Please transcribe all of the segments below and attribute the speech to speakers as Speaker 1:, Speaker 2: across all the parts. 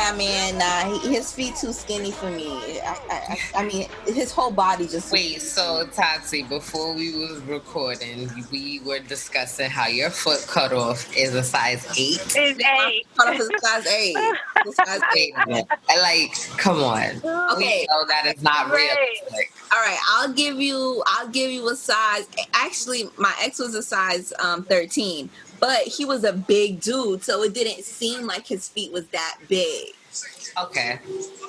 Speaker 1: that man. Nah, his feet too skinny for me. I mean, his whole body just.
Speaker 2: Wait, so Tati, before we was recording, we were discussing how your foot cutoff is a size 8.
Speaker 3: It's 8.
Speaker 1: Cutoff is a size 8. It's a size 8.
Speaker 2: Like, come on.
Speaker 1: Okay,
Speaker 2: we know that is not realistic.
Speaker 1: All right, I'll give you a size. Actually, my ex was a size 13, but he was a big dude, so it didn't seem like his feet was that big.
Speaker 2: Okay.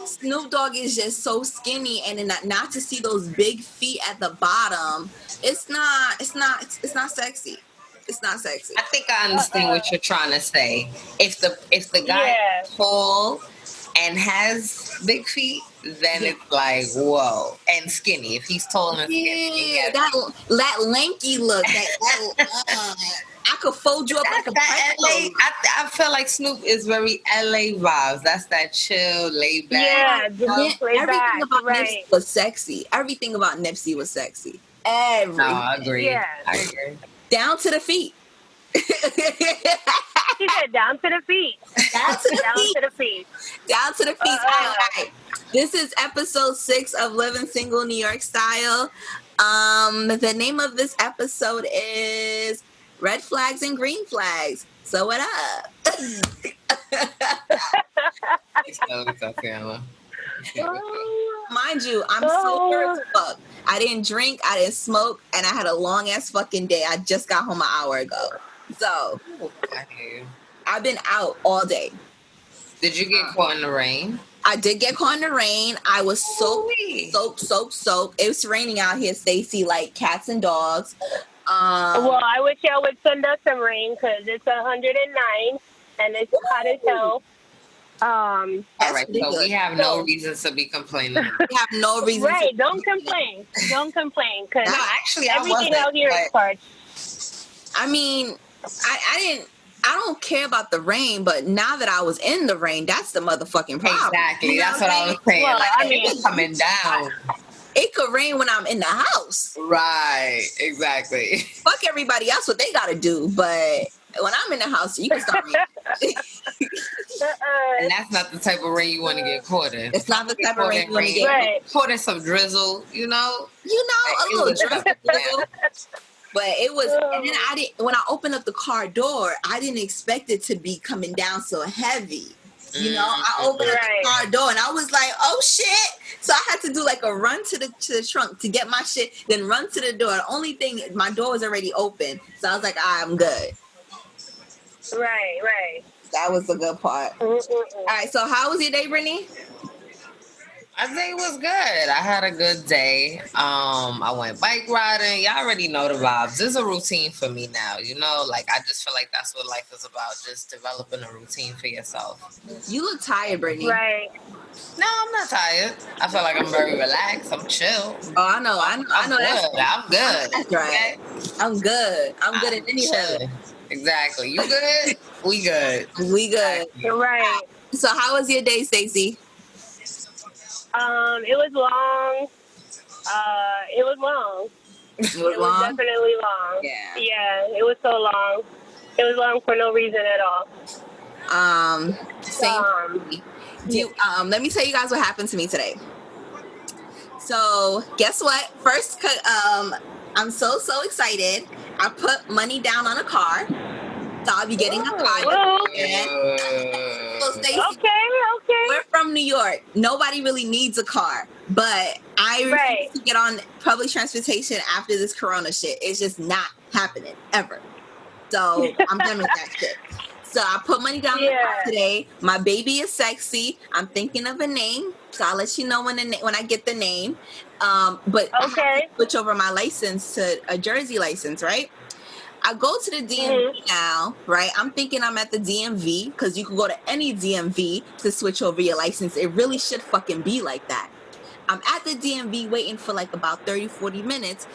Speaker 1: Snoop Dogg is just so skinny, and then not to see those big feet at the bottom, it's not sexy. It's not sexy.
Speaker 2: I think I understand what you're trying to say. If the guy is tall and has big feet, then it's like, whoa, and skinny. If he's tall and skinny,
Speaker 1: that lanky look, I could fold you up like a pretzel.
Speaker 2: I feel like Snoop is very LA vibes. That's that chill, laid back.
Speaker 3: Yeah,
Speaker 1: everything about Nipsey was sexy. Everything about Nipsey was sexy. Everything.
Speaker 2: No, I agree.
Speaker 3: Yeah.
Speaker 2: I agree.
Speaker 1: Down to the feet.
Speaker 3: He said down to the feet.
Speaker 1: Down to the feet.
Speaker 3: To the feet.
Speaker 1: Down to the feet. All right. This is episode 6 of Living Single New York Style. The name of this episode is Red Flags and Green Flags. So what up? Mind you, I'm sober as fuck. I didn't drink, I didn't smoke, and I had a long ass fucking day. I just got home an hour ago. So I've been out all day.
Speaker 2: Did you get caught in the rain?
Speaker 1: I did get caught in the rain. I was soaked. It was raining out here, Stacey, like cats and dogs.
Speaker 3: Well, I wish y'all would send us some rain because it's 109 and it's hot as hell.
Speaker 2: All right, so we have no reason to be complaining.
Speaker 1: We have no reason.
Speaker 3: Right, don't complain. Don't complain because
Speaker 2: actually,
Speaker 3: everything out here is parched.
Speaker 1: I mean, I don't care about the rain, but now that I was in the rain, that's the motherfucking problem.
Speaker 2: Exactly, that's what I was saying.
Speaker 3: Well,
Speaker 2: like, it's coming down.
Speaker 1: It could rain when I'm in the house.
Speaker 2: Right, exactly.
Speaker 1: Fuck everybody else what they gotta do, but when I'm in the house, you can start raining.
Speaker 2: And that's not the type of rain you want to get caught in.
Speaker 1: It's not the type of rain you want to get
Speaker 2: caught in some drizzle, you know?
Speaker 1: A little drizzle. But it was, and then when I opened up the car door, I didn't expect it to be coming down so heavy. You know, I opened up the car door and I was like, oh shit. So I had to do like a run to the trunk to get my shit, then run to the door. The only thing, my door was already open. So I was like, I'm good.
Speaker 3: Right.
Speaker 1: That was the good part. All right, so how was your day, Brittany?
Speaker 2: I think it was good. I had a good day. I went bike riding. Y'all already know the vibes. This is a routine for me now, you know? Like, I just feel like that's what life is about, just developing a routine for yourself.
Speaker 1: You look tired, Brittany.
Speaker 3: Right.
Speaker 2: No, I'm not tired. I feel like I'm very relaxed. I'm chill.
Speaker 1: Oh, I know.
Speaker 2: I'm good.
Speaker 1: That's right. Okay? I'm good in any hood.
Speaker 2: Exactly. You good? We good.
Speaker 1: We good.
Speaker 3: Right.
Speaker 1: So how was your day, Stacey?
Speaker 3: It was long. It was definitely long. Yeah, it was so long. It was long for no reason at all.
Speaker 1: Let me tell you guys what happened to me today. So guess what? First, I'm so excited. I put money down on a car. So I'll be getting a car. So Stacey,
Speaker 3: okay.
Speaker 1: we're from New York. Nobody really needs a car. But I refuse to get on public transportation after this corona shit. It's just not happening ever. So I'm done with that shit. So I put money down on the car today. My baby is sexy. I'm thinking of a name. So I'll let you know when I get the name. But I have to switch over my license to a Jersey license, right? I go to the DMV now, right? I'm thinking I'm at the DMV because you can go to any DMV to switch over your license. It really should fucking be like that. I'm at the DMV waiting for like about 30, 40 minutes.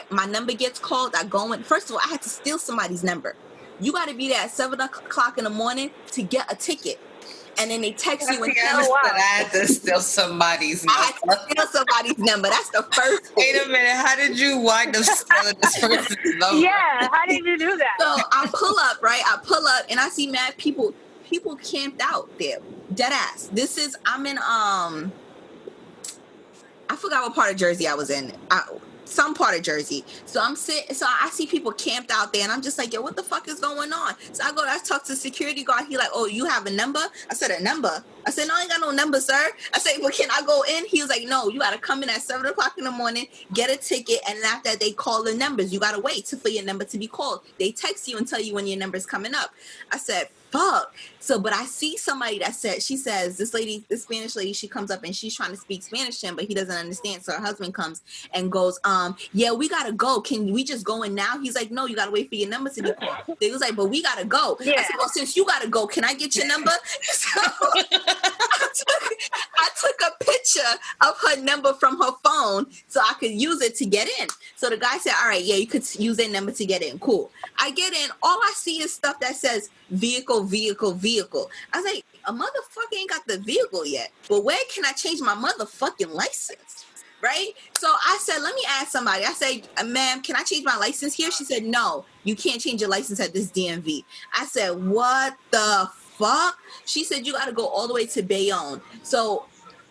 Speaker 1: My number gets called. I go in. First of all, I had to steal somebody's number. You got to be there at 7 o'clock in the morning to get a ticket. And then they text you and tell you
Speaker 2: that I had to steal somebody's number.
Speaker 1: I had to steal somebody's number. That's the first thing.
Speaker 2: Wait a minute. How did you wind up stealing this person's number?
Speaker 3: Yeah, how did you do that?
Speaker 1: So I pull up, right? And I see mad people camped out there dead ass. I'm in I forgot what part of Jersey I was in. Some part of Jersey. So I see people camped out there and I'm just like, yo, what the fuck is going on? So I talk to the security guard. He like, oh, you have a number? I said, a number? I said, no, I ain't got no number, sir. I said, well, can I go in? He was like, no, you got to come in at 7 o'clock in the morning, get a ticket, and after that, they call the numbers. You got to wait for your number to be called. They text you and tell you when your number's coming up. I said, fuck. So, but I see somebody she says, this Spanish lady, she comes up and she's trying to speak Spanish to him, but he doesn't understand. So her husband comes and goes, yeah, we got to go. Can we just go in now? He's like, no, you got to wait for your number to be called. They was like, but we got to go. Yeah. I said, well, since you got to go, can I get your number? So I took a picture of her number from her phone so I could use it to get in. So the guy said, all right, yeah, you could use their number to get in. Cool. I get in. All I see is stuff that says vehicle. I was like, a motherfucker ain't got the vehicle yet. But where can I change my motherfucking license? Right? So I said, let me ask somebody. I said, ma'am, can I change my license here? She said, no, you can't change your license at this DMV. I said, what the fuck? She said, you got to go all the way to Bayonne. So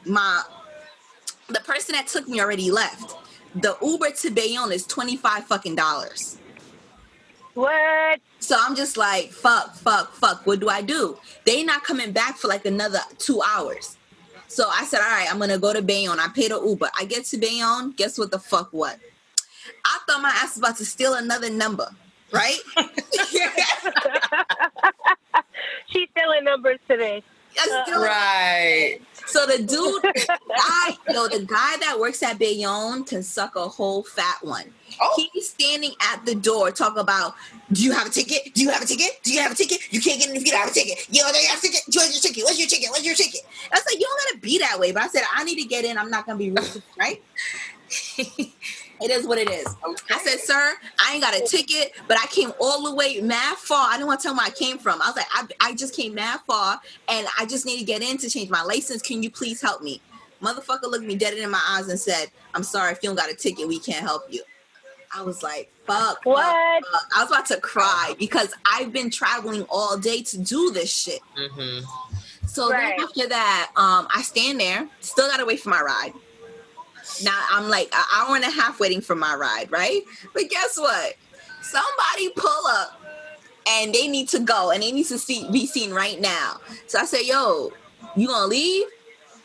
Speaker 1: the person that took me already left. The Uber to Bayonne is $25 fucking dollars.
Speaker 3: What?
Speaker 1: So I'm just like, fuck. What do I do? They not coming back for like another 2 hours. So I said, all right, I'm going to go to Bayonne. I paid an Uber. I get to Bayonne. Guess what the fuck what? I thought my ass was about to steal another number, right?
Speaker 3: She's stealing numbers today.
Speaker 2: Right.
Speaker 1: So the dude, the guy that works at Bayonne can suck a whole fat one. Oh. He's standing at the door talking about, do you have a ticket? Do you have a ticket? Do you have a ticket? You can't get in if you don't have a ticket. You don't have a ticket? Where's your ticket? Where's your ticket? Where's your ticket? I was like, you don't gotta be that way. But I said, I need to get in. I'm not gonna be rude, right? It is what it is. Okay. I said, sir, I ain't got a ticket, but I came all the way mad far. I didn't want to tell him where I came from. I was like, I just came mad far, and I just need to get in to change my license. Can you please help me? Motherfucker looked me dead in my eyes and said, I'm sorry, if you don't got a ticket, we can't help you. I was like, fuck. What? Fuck. I was about to cry because I've been traveling all day to do this shit. Mm-hmm. So then after that, I stand there, still got to wait for my ride. Now I'm like an hour and a half waiting for my ride, right? But guess what? Somebody pull up and they need to go and they need to be seen right now. So I said, yo, you gonna leave?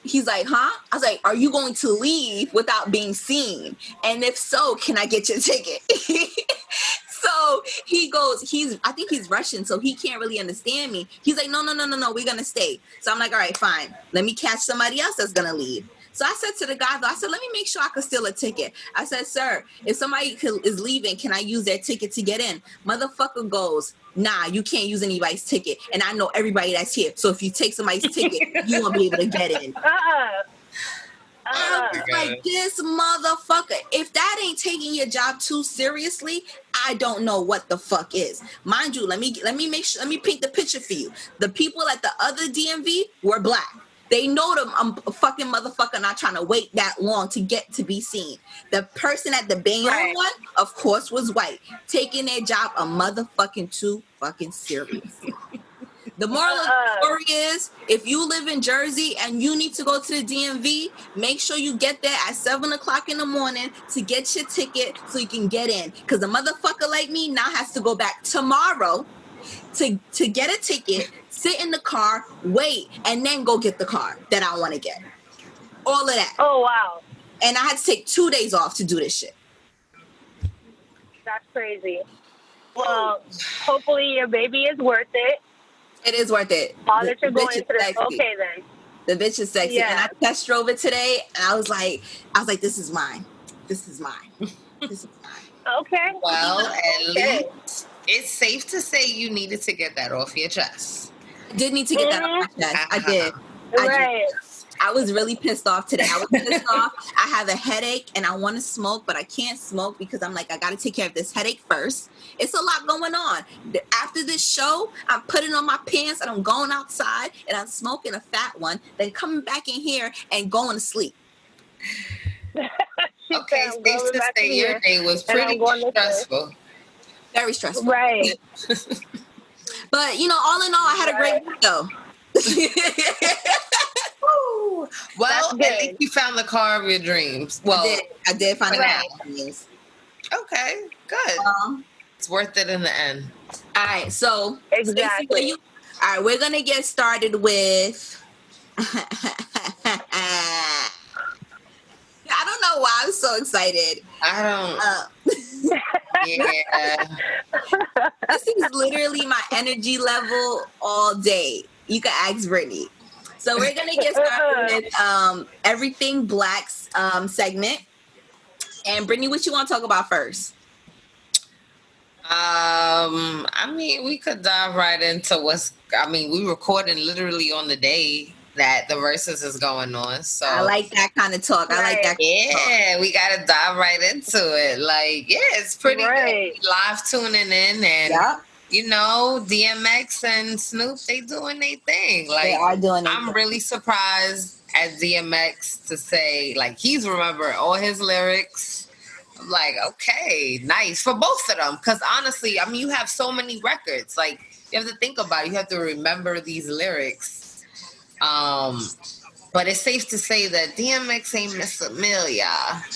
Speaker 1: He's like, huh? I was like, are you going to leave without being seen? And if so, can I get your ticket? So he goes, I think he's Russian, so he can't really understand me. He's like, no, we're gonna stay. So I'm like, all right, fine. Let me catch somebody else that's gonna leave. So I said to the guy, though, I said, let me make sure I can steal a ticket. I said, sir, if somebody is leaving, can I use their ticket to get in? Motherfucker goes, nah, you can't use anybody's ticket. And I know everybody that's here. So if you take somebody's ticket, you won't be able to get in. I was like, this motherfucker, if that ain't taking your job too seriously, I don't know what the fuck is. Mind you, let me paint the picture for you. The people at the other DMV were black. They know them. I'm a fucking motherfucker not trying to wait that long to get to be seen. The person at the Bayonne one, of course, was white, taking their job a motherfucking too fucking serious. The moral of the story is, if you live in Jersey and you need to go to the DMV, make sure you get there at 7 o'clock in the morning to get your ticket so you can get in. Because a motherfucker like me now has to go back tomorrow to get a ticket, sit in the car, wait, and then go get the car that I want to get. All of that.
Speaker 3: Oh, wow.
Speaker 1: And I had to take 2 days off to do this shit.
Speaker 3: That's crazy. Well, hopefully your baby is worth it.
Speaker 1: It is worth it.
Speaker 3: All that you're going through. Okay, then.
Speaker 1: The bitch is sexy. Yeah. And I test drove it today, and I was like, this is mine. This is mine. This is mine.
Speaker 3: Okay.
Speaker 2: Well, at least it's safe to say you needed to get that off your chest.
Speaker 1: I did need to get that off my chest. I did.
Speaker 3: Right.
Speaker 1: I was really pissed off today. I was pissed off. I have a headache and I want to smoke, but I can't smoke because I'm like, I got to take care of this headache first. It's a lot going on. After this show, I'm putting on my pants and I'm going outside and I'm smoking a fat one, then coming back in here and going to sleep.
Speaker 2: Okay, safe to say your day was pretty stressful.
Speaker 1: Very stressful.
Speaker 3: Right.
Speaker 1: But, all in all, I had a great week, though.
Speaker 2: Well, at least you found the car of your dreams. Well,
Speaker 1: I did find the car of your dreams.
Speaker 2: Okay, good. It's worth it in the end.
Speaker 1: All right, so
Speaker 3: exactly.
Speaker 1: All right, we're gonna get started with. I don't know why I'm so excited.
Speaker 2: I don't. Yeah.
Speaker 1: This is literally my energy level all day. You can ask Brittany. So we're gonna get started with Everything Black's segment. And Brittany, what you want to talk about first?
Speaker 2: I mean, we could dive right into we recording literally on the day that the versus is going on. So
Speaker 1: I like that kind of talk. I like that.
Speaker 2: Yeah, we gotta dive right into it. Like, yeah, it's pretty good. Live tuning in and you know, DMX and Snoop, they doing their thing. Like,
Speaker 1: they are doing.
Speaker 2: I'm really surprised at DMX to say like he's remembered all his lyrics. I'm like, okay, nice for both of them. Because honestly, I mean, you have so many records. Like, you have to think about it. You have to remember these lyrics. But it's safe to say that DMX ain't Miss Amelia.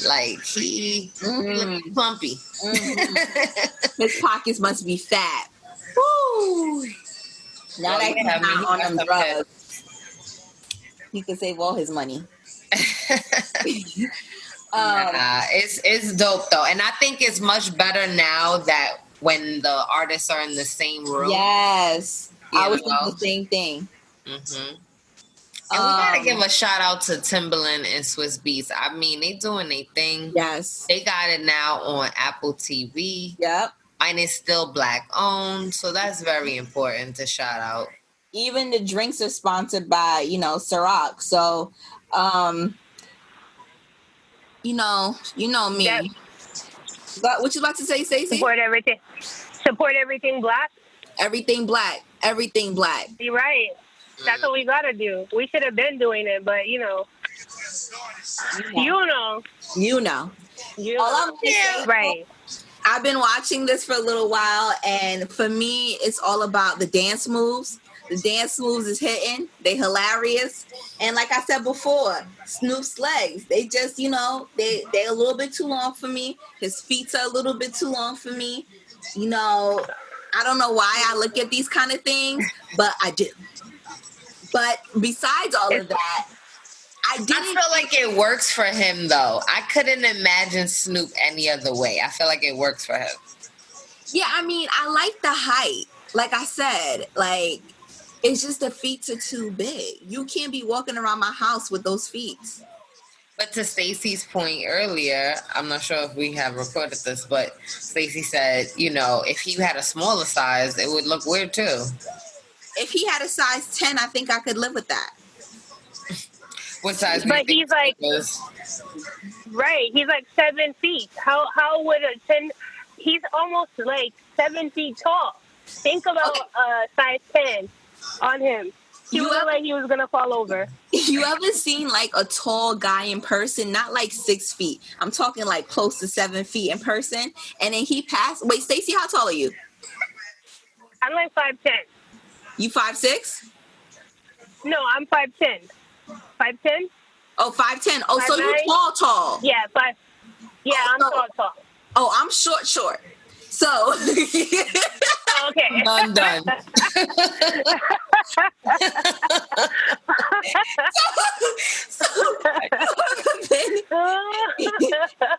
Speaker 2: Like, he looks plumpy.
Speaker 1: Mm-hmm. His pockets must be fat. Woo! Now that he's not on them drugs, he can save all his money.
Speaker 2: It's dope though, and I think it's much better now that when the artists are in the same room.
Speaker 1: Yes, I was thinking the same thing.
Speaker 2: Mm-hmm. And we gotta give a shout out to Timbaland and Swiss Beats. I mean, they doing their thing.
Speaker 1: Yes,
Speaker 2: they got it now on Apple TV.
Speaker 1: Yep,
Speaker 2: and it's still Black owned, so that's very important to shout out.
Speaker 1: Even the drinks are sponsored by Ciroc. So, you know me. Yep. But what you about to say, Stacey?
Speaker 3: Support everything Black.
Speaker 1: Everything Black. Everything Black.
Speaker 3: You're right. That's what we gotta do. We should have been doing it, but you know.
Speaker 1: All I'm saying, right. I've been watching this for a little while, and for me, it's all about the dance moves. The dance moves is hitting. They hilarious. And like I said before, Snoop's legs, they just, they're a little bit too long for me. His feet are a little bit too long for me. I don't know why I look at these kind of things, but I do. But besides all of that, I
Speaker 2: feel like it works for him, though. I couldn't imagine Snoop any other way. I feel like it works for him.
Speaker 1: Yeah, I mean, I like the height. Like I said, like, it's just the feet are too big. You can't be walking around my house with those feet.
Speaker 2: But to Stacey's point earlier, I'm not sure if we have recorded this, but Stacey said, if he had a smaller size, it would look weird, too.
Speaker 1: If he had a size 10, I think I could live with that.
Speaker 2: What size?
Speaker 3: But he's like, right? He's like 7 feet. How would a 10? He's almost like 7 feet tall. Think about size 10 on him. He looked like he was gonna fall over.
Speaker 1: You ever seen like a tall guy in person? Not like 6 feet. I'm talking like close to 7 feet in person. And then he passed. Wait, Stacey, how tall are you?
Speaker 3: I'm like 5'10".
Speaker 1: You 5'6"?
Speaker 3: No, I'm 5'10". 5'10"?
Speaker 1: Oh, 5'10". Oh, 5'9"? So you're tall.
Speaker 3: Yeah, I'm tall.
Speaker 1: Oh, I'm short. So
Speaker 2: okay. Done.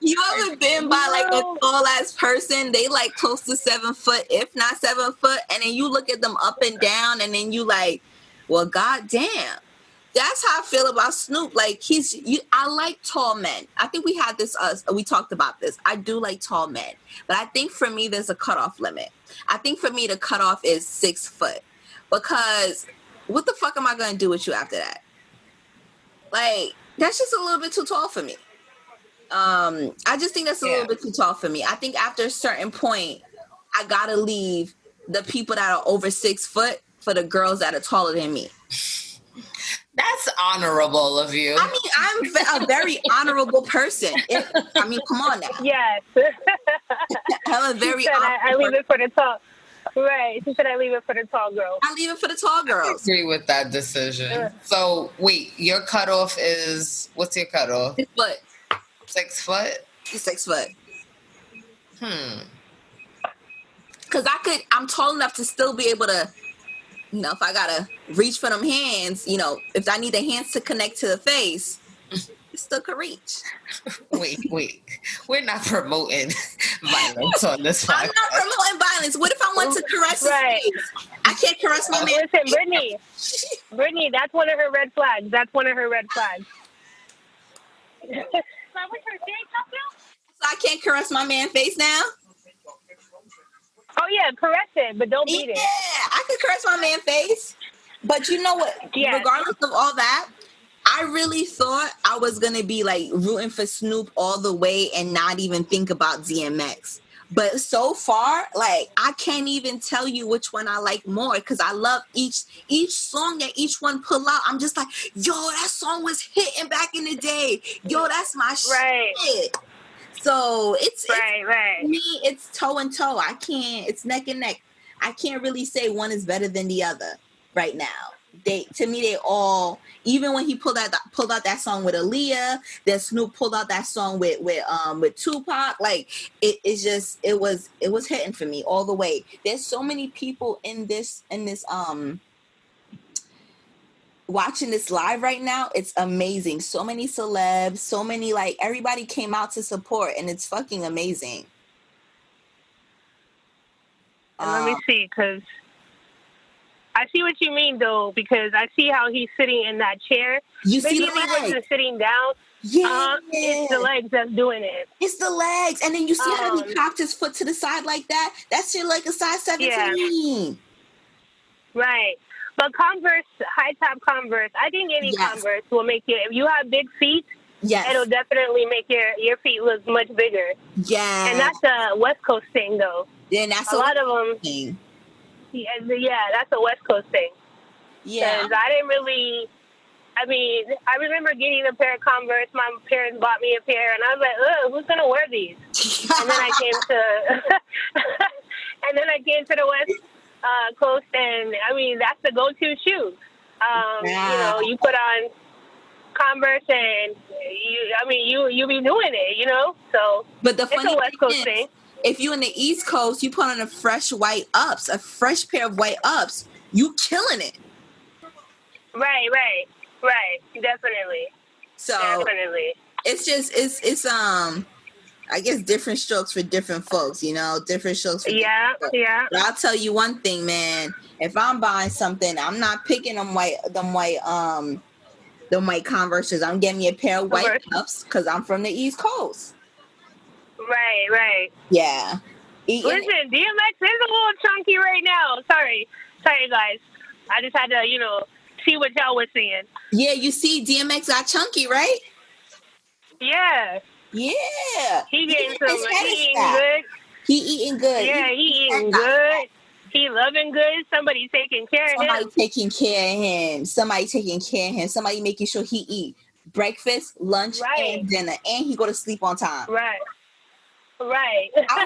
Speaker 1: You ever been by like a tall ass person? They like close to 7 foot, if not 7 foot, and then you look at them up and down, and then you like, well, goddamn. That's how I feel about Snoop. Like I like tall men. I think we had this. We talked about this. I do like tall men, but I think for me there's a cutoff limit. I think for me the cutoff is 6 foot, because what the fuck am I going to do with you after that? Like, that's just a little bit too tall for me. I just think that's a little bit too tall for me. I think after a certain point, I gotta leave the people that are over 6 foot for the girls that are taller than me.
Speaker 2: That's honorable of you.
Speaker 1: I mean, I'm a very honorable person. Come on now.
Speaker 3: Yes.
Speaker 1: I'm a very honorable
Speaker 3: I leave it for the tall. Right. She said I leave it for the tall girls.
Speaker 1: I leave it for the tall girls.
Speaker 2: I agree with that decision. So wait, your cutoff is, what's your cutoff?
Speaker 1: 6 foot.
Speaker 2: 6 foot?
Speaker 1: 6 foot. Cause I'm tall enough to still be able to, you know, if I gotta reach for them hands, you know, if I need the hands to connect to the face, it still could reach.
Speaker 2: Wait. We're not promoting violence on this podcast.
Speaker 1: I'm not promoting violence. What if I want to caress his face? I can't caress my man.
Speaker 3: Listen, Brittany, that's one of her red flags.
Speaker 1: So I can't caress my man face now?
Speaker 3: Oh, yeah, caress it, but don't beat it.
Speaker 1: Yeah, I could caress my man face. But you know what? Yes. Regardless of all that, I really thought I was going to be like rooting for Snoop all the way and not even think about DMX. But so far, like, I can't even tell you which one I like more because I love each song that each one pull out. I'm just like, yo, that song was hitting back in the day. Yo, that's my shit. So it's me, it's toe and toe. It's neck and neck. I can't really say one is better than the other right now. To me, they all, even when he pulled out that song with Aaliyah, then Snoop pulled out that song with Tupac, like it was hitting for me all the way. There's so many people in this watching this live right now. It's amazing. So many celebs, so many, like, everybody came out to support, and it's fucking amazing.
Speaker 3: And let me see, because I see what you mean, though, because I see how he's sitting in that chair.
Speaker 1: You
Speaker 3: Maybe
Speaker 1: see the legs?
Speaker 3: He wasn't sitting down.
Speaker 1: Yeah.
Speaker 3: It's the legs that's doing it.
Speaker 1: It's the legs. And then you see how he cocked his foot to the side like that? That's your, like, a size 17.
Speaker 3: Right. But Converse, high-top Converse, I think any Converse will make you, if you have big feet, it'll definitely make your feet look much bigger.
Speaker 1: Yeah.
Speaker 3: And that's a West Coast thing, though.
Speaker 1: Yeah, that's
Speaker 3: a lot of them. Thing. Yeah, that's a West Coast thing.
Speaker 1: Yeah.
Speaker 3: Because I didn't really, I remember getting a pair of Converse. My parents bought me a pair, and I was like, ugh, who's going to wear these? And then I came to the West Coast, and that's the go-to shoe. You know, you put on Converse, and you be doing it, you know. So,
Speaker 1: but the
Speaker 3: funny it's a West Coast thing.
Speaker 1: If you in the East Coast, you put on a fresh white ups, a fresh pair of white ups, you killing it.
Speaker 3: Right, definitely.
Speaker 1: So
Speaker 3: definitely,
Speaker 1: it's just it's I guess different strokes for different folks, you know, different strokes for different folks. But I'll tell you one thing, man. If I'm buying something, I'm not picking them white Converses. I'm getting me a pair of white ups because I'm from the East Coast.
Speaker 3: Right.
Speaker 1: Yeah.
Speaker 3: Listen, DMX is a little chunky right now. Sorry, guys. I just had to, you know, see what y'all was saying.
Speaker 1: Yeah, you see, DMX got chunky, right?
Speaker 3: Yeah.
Speaker 1: He
Speaker 3: eating good.
Speaker 1: He eating good.
Speaker 3: Yeah, he eating good. He loving good. Somebody taking care of him.
Speaker 1: Somebody taking care of him. Somebody making sure he eat breakfast, lunch, and dinner, and he go to sleep on time.
Speaker 3: Right.
Speaker 1: I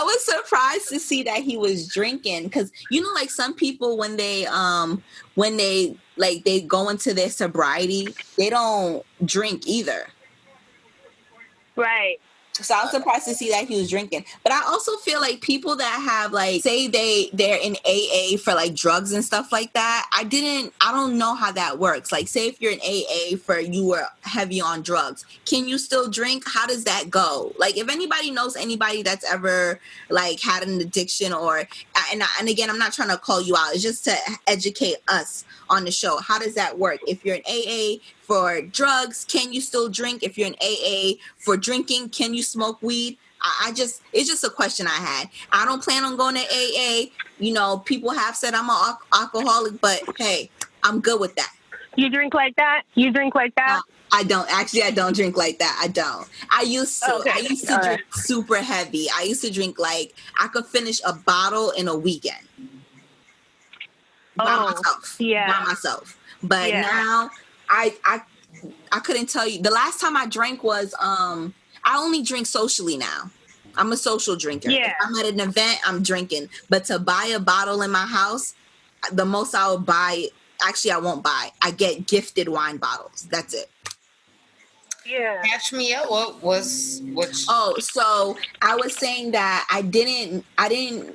Speaker 1: was surprised to see that he was drinking because, you know, like some people when they go into their sobriety, they don't drink either.
Speaker 3: Right.
Speaker 1: So I was surprised to see that he was drinking. But I also feel like people that have, like, say they're in AA for, like, drugs and stuff like that, I don't know how that works. Like, say if you're in AA for you were heavy on drugs, can you still drink? How does that go? Like, if anybody knows anybody that's ever, like, had an addiction or, and again, I'm not trying to call you out. It's just to educate us on the show. How does that work? If you're in AA for drugs, can you still drink? If you're in AA for drinking, can you smoke weed? It's just a question I had. I don't plan on going to AA. You know, people have said I'm an alcoholic, but hey, I'm good with that.
Speaker 3: You drink like that?
Speaker 1: I don't. Actually, I don't drink like that. I don't. I used to. Okay. I used to drink super heavy. I used to drink, like, I could finish a bottle in a weekend. By myself. But now I couldn't tell you. The last time I drank was I only drink socially now. I'm a social drinker.
Speaker 3: Yeah.
Speaker 1: If I'm at an event, I'm drinking. But to buy a bottle in my house, the most I will buy, actually I won't buy. I get gifted wine bottles. That's it.
Speaker 3: Yeah.
Speaker 2: Catch me up. Which?
Speaker 1: Oh, so I was saying that I didn't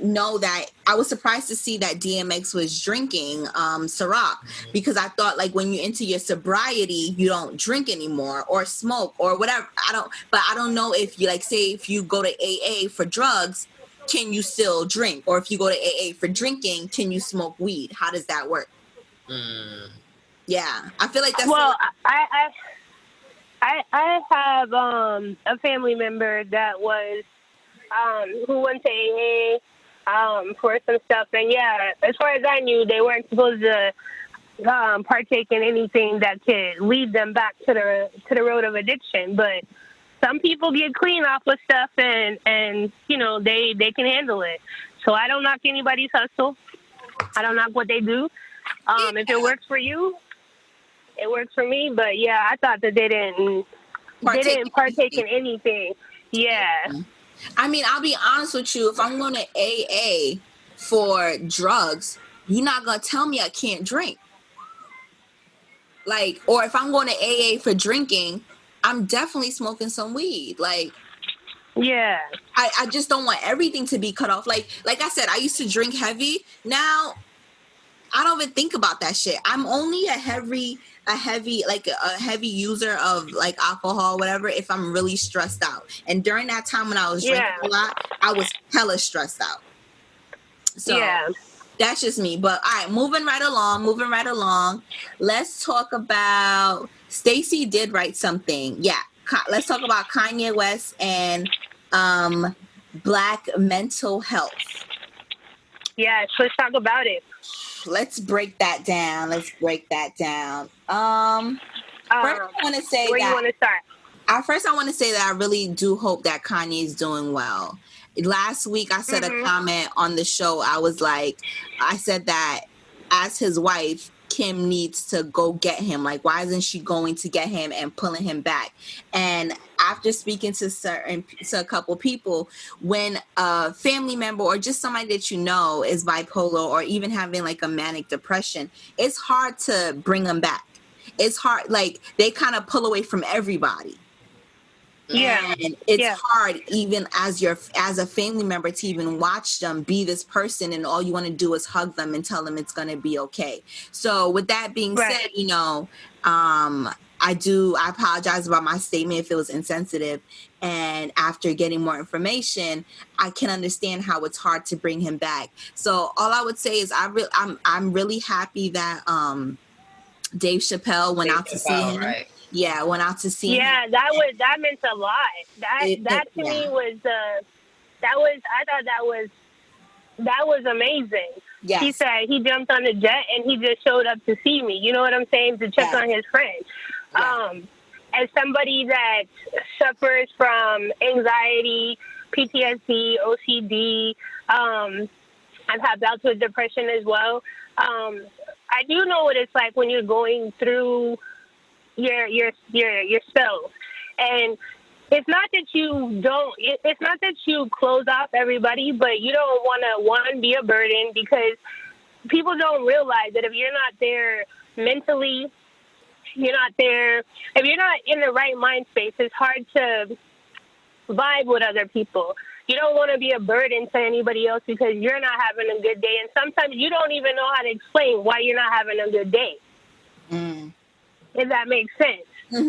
Speaker 1: know that. I was surprised to see that DMX was drinking Ciroc, because I thought like when you into your sobriety, you don't drink anymore or smoke or whatever. But I don't know if you like, say if you go to AA for drugs, can you still drink? Or if you go to AA for drinking, can you smoke weed? How does that work? Yeah, I feel like that's
Speaker 3: well. I have a family member that was who went to AA for some stuff, and yeah, as far as I knew, they weren't supposed to partake in anything that could lead them back to the road of addiction. But some people get clean off of stuff, and you know they can handle it. So I don't knock anybody's hustle. I don't knock what they do. If it works for you, it works for me. But yeah, I thought that they didn't partake in anything. Yeah.
Speaker 1: I mean, I'll be honest with you. If I'm going to AA for drugs, you're not going to tell me I can't drink. Like, or if I'm going to AA for drinking, I'm definitely smoking some weed. Like,
Speaker 3: yeah.
Speaker 1: I just don't want everything to be cut off. Like I said, I used to drink heavy. Now I don't even think about that shit. I'm only a heavy user of like alcohol, whatever, if I'm really stressed out. And during that time when I was drinking a lot, I was hella stressed out. So that's just me. But all right, moving right along. Let's talk about Stacey did write something. Yeah. Let's talk about Kanye West and Black mental health.
Speaker 3: Yeah, let's talk about it.
Speaker 1: Let's break that down. First, I want to say
Speaker 3: where you want to start?
Speaker 1: First, I want to say that I really do hope that Kanye is doing well. Last week, I said a comment on the show. I said that as his wife, Kim needs to go get him. Like, why isn't she going to get him and pulling him back? And after speaking to a couple people, when a family member or just somebody that you know is bipolar or even having like a manic depression, it's hard to bring them back. It's hard. Like, they kind of pull away from everybody.
Speaker 3: Yeah.
Speaker 1: And it's hard even as a family member to even watch them be this person, and all you want to do is hug them and tell them it's going to be okay. So with that being said, you know, I apologize about my statement if it was insensitive. And after getting more information, I can understand how it's hard to bring him back. So all I would say is I'm really happy that Dave Chappelle went out to see him. Right. Yeah, went out to see him.
Speaker 3: Yeah, that meant a lot. That to me was I thought that was amazing. Yes. He said he jumped on the jet and he just showed up to see me. You know what I'm saying? To check on his friend. Yes. As somebody that suffers from anxiety, PTSD, OCD, I've had bouts with depression as well. I do know what it's like when you're going through your spells, and it's not that you close off everybody, but you don't want to be a burden, because people don't realize that if you're not there mentally, you're not there, if you're not in the right mind space, it's hard to vibe with other people. You don't want to be a burden to anybody else because you're not having a good day, and sometimes you don't even know how to explain why you're not having a good day. If that makes sense. So,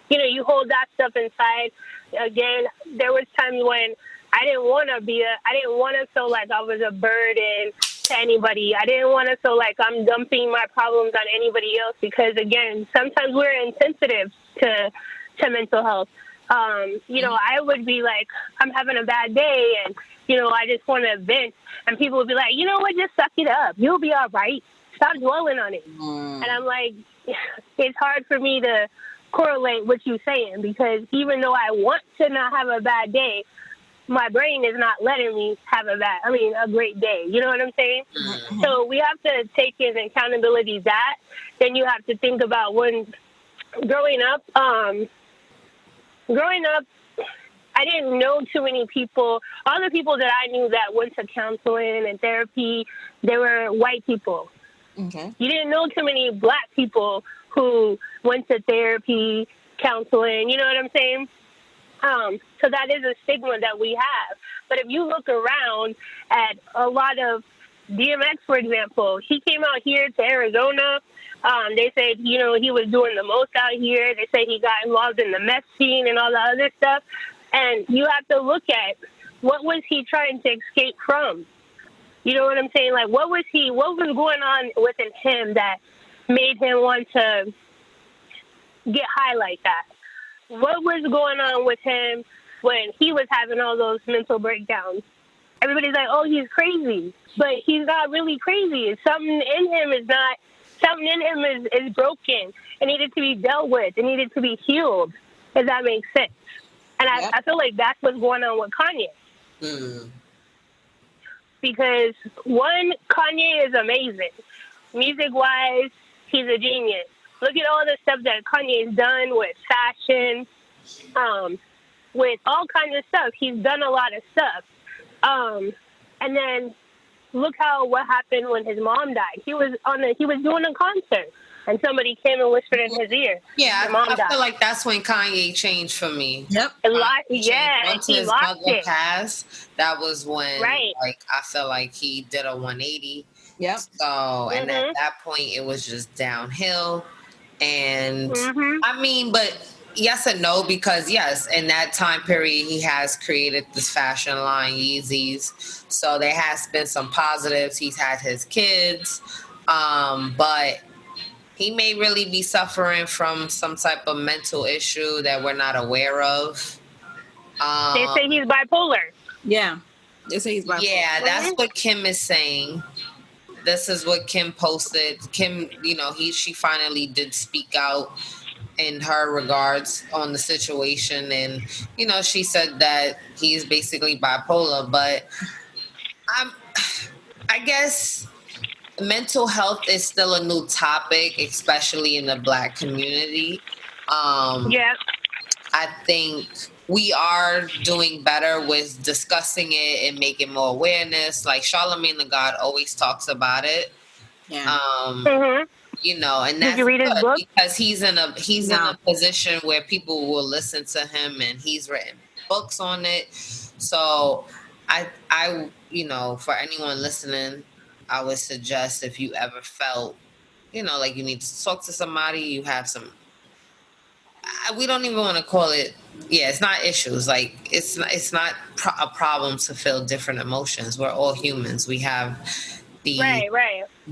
Speaker 3: you know, you hold that stuff inside. Again, there was times when I didn't want to feel like I was a burden to anybody. I didn't want to feel like I'm dumping my problems on anybody else, because again, sometimes we're insensitive to mental health. You know, I would be like, I'm having a bad day and, you know, I just want to vent, and people would be like, you know what, just suck it up. You'll be all right. Stop dwelling on it. And I'm like, it's hard for me to correlate what you're saying, because even though I want to not have a bad day, my brain is not letting me have a great day. You know what I'm saying? So we have to take in accountability that. Then you have to think about when growing up, growing up, I didn't know too many people. All the people that I knew that went to counseling and therapy, they were white people.
Speaker 1: Okay.
Speaker 3: You didn't know too many black people who went to therapy, counseling. You know what I'm saying? So that is a stigma that we have. But if you look around at a lot of DMX, for example, he came out here to Arizona. They said, you know, he was doing the most out here. They say he got involved in the meth scene and all the other stuff. And you have to look at what was he trying to escape from? You know what I'm saying? Like, what was going on within him that made him want to get high like that? What was going on with him when he was having all those mental breakdowns? Everybody's like, oh, he's crazy. But he's not really crazy. Something in him is broken. It needed to be dealt with. It needed to be healed, if that makes sense. And I feel like that's what's going on with Kanye.
Speaker 2: Mm.
Speaker 3: Because, one, Kanye is amazing. Music-wise, he's a genius. Look at all the stuff that Kanye's done with fashion, with all kinds of stuff. He's done a lot of stuff. And then look what happened when his mom died. He was doing a concert, and somebody came and whispered in his ear.
Speaker 2: Yeah, I feel like that's when Kanye changed for me.
Speaker 1: Yep.
Speaker 2: Once
Speaker 3: he
Speaker 2: his
Speaker 3: lost
Speaker 2: mother
Speaker 3: it.
Speaker 2: passed, that was when,
Speaker 3: Right.
Speaker 2: like, I felt like he did a 180.
Speaker 1: Yep.
Speaker 2: So, and at that point, it was just downhill. And I mean, but yes and no, because yes, in that time period, he has created this fashion line, Yeezys. So there has been some positives. He's had his kids, but he may really be suffering from some type of mental issue that we're not aware of.
Speaker 3: They say he's bipolar.
Speaker 1: Yeah. They say he's bipolar.
Speaker 2: Yeah, that's what Kim is saying. This is what Kim posted. Kim, you know, she finally did speak out in her regards on the situation, and you know, she said that he's basically bipolar. But I guess mental health is still a new topic, especially in the Black community.
Speaker 3: Yeah.
Speaker 2: I think we are doing better with discussing it and making more awareness. Like Charlamagne Tha God always talks about it.
Speaker 1: Yeah.
Speaker 2: You know, and
Speaker 3: Did
Speaker 2: that's
Speaker 3: you read his book?
Speaker 2: because he's in a position where people will listen to him, and he's written books on it. So I you know, for anyone listening, I would suggest, if you ever felt, you know, like you need to talk to somebody, you have some, we don't even want to call it, it's not issues. Like, it's not a problem to feel different emotions. We're all humans. We have the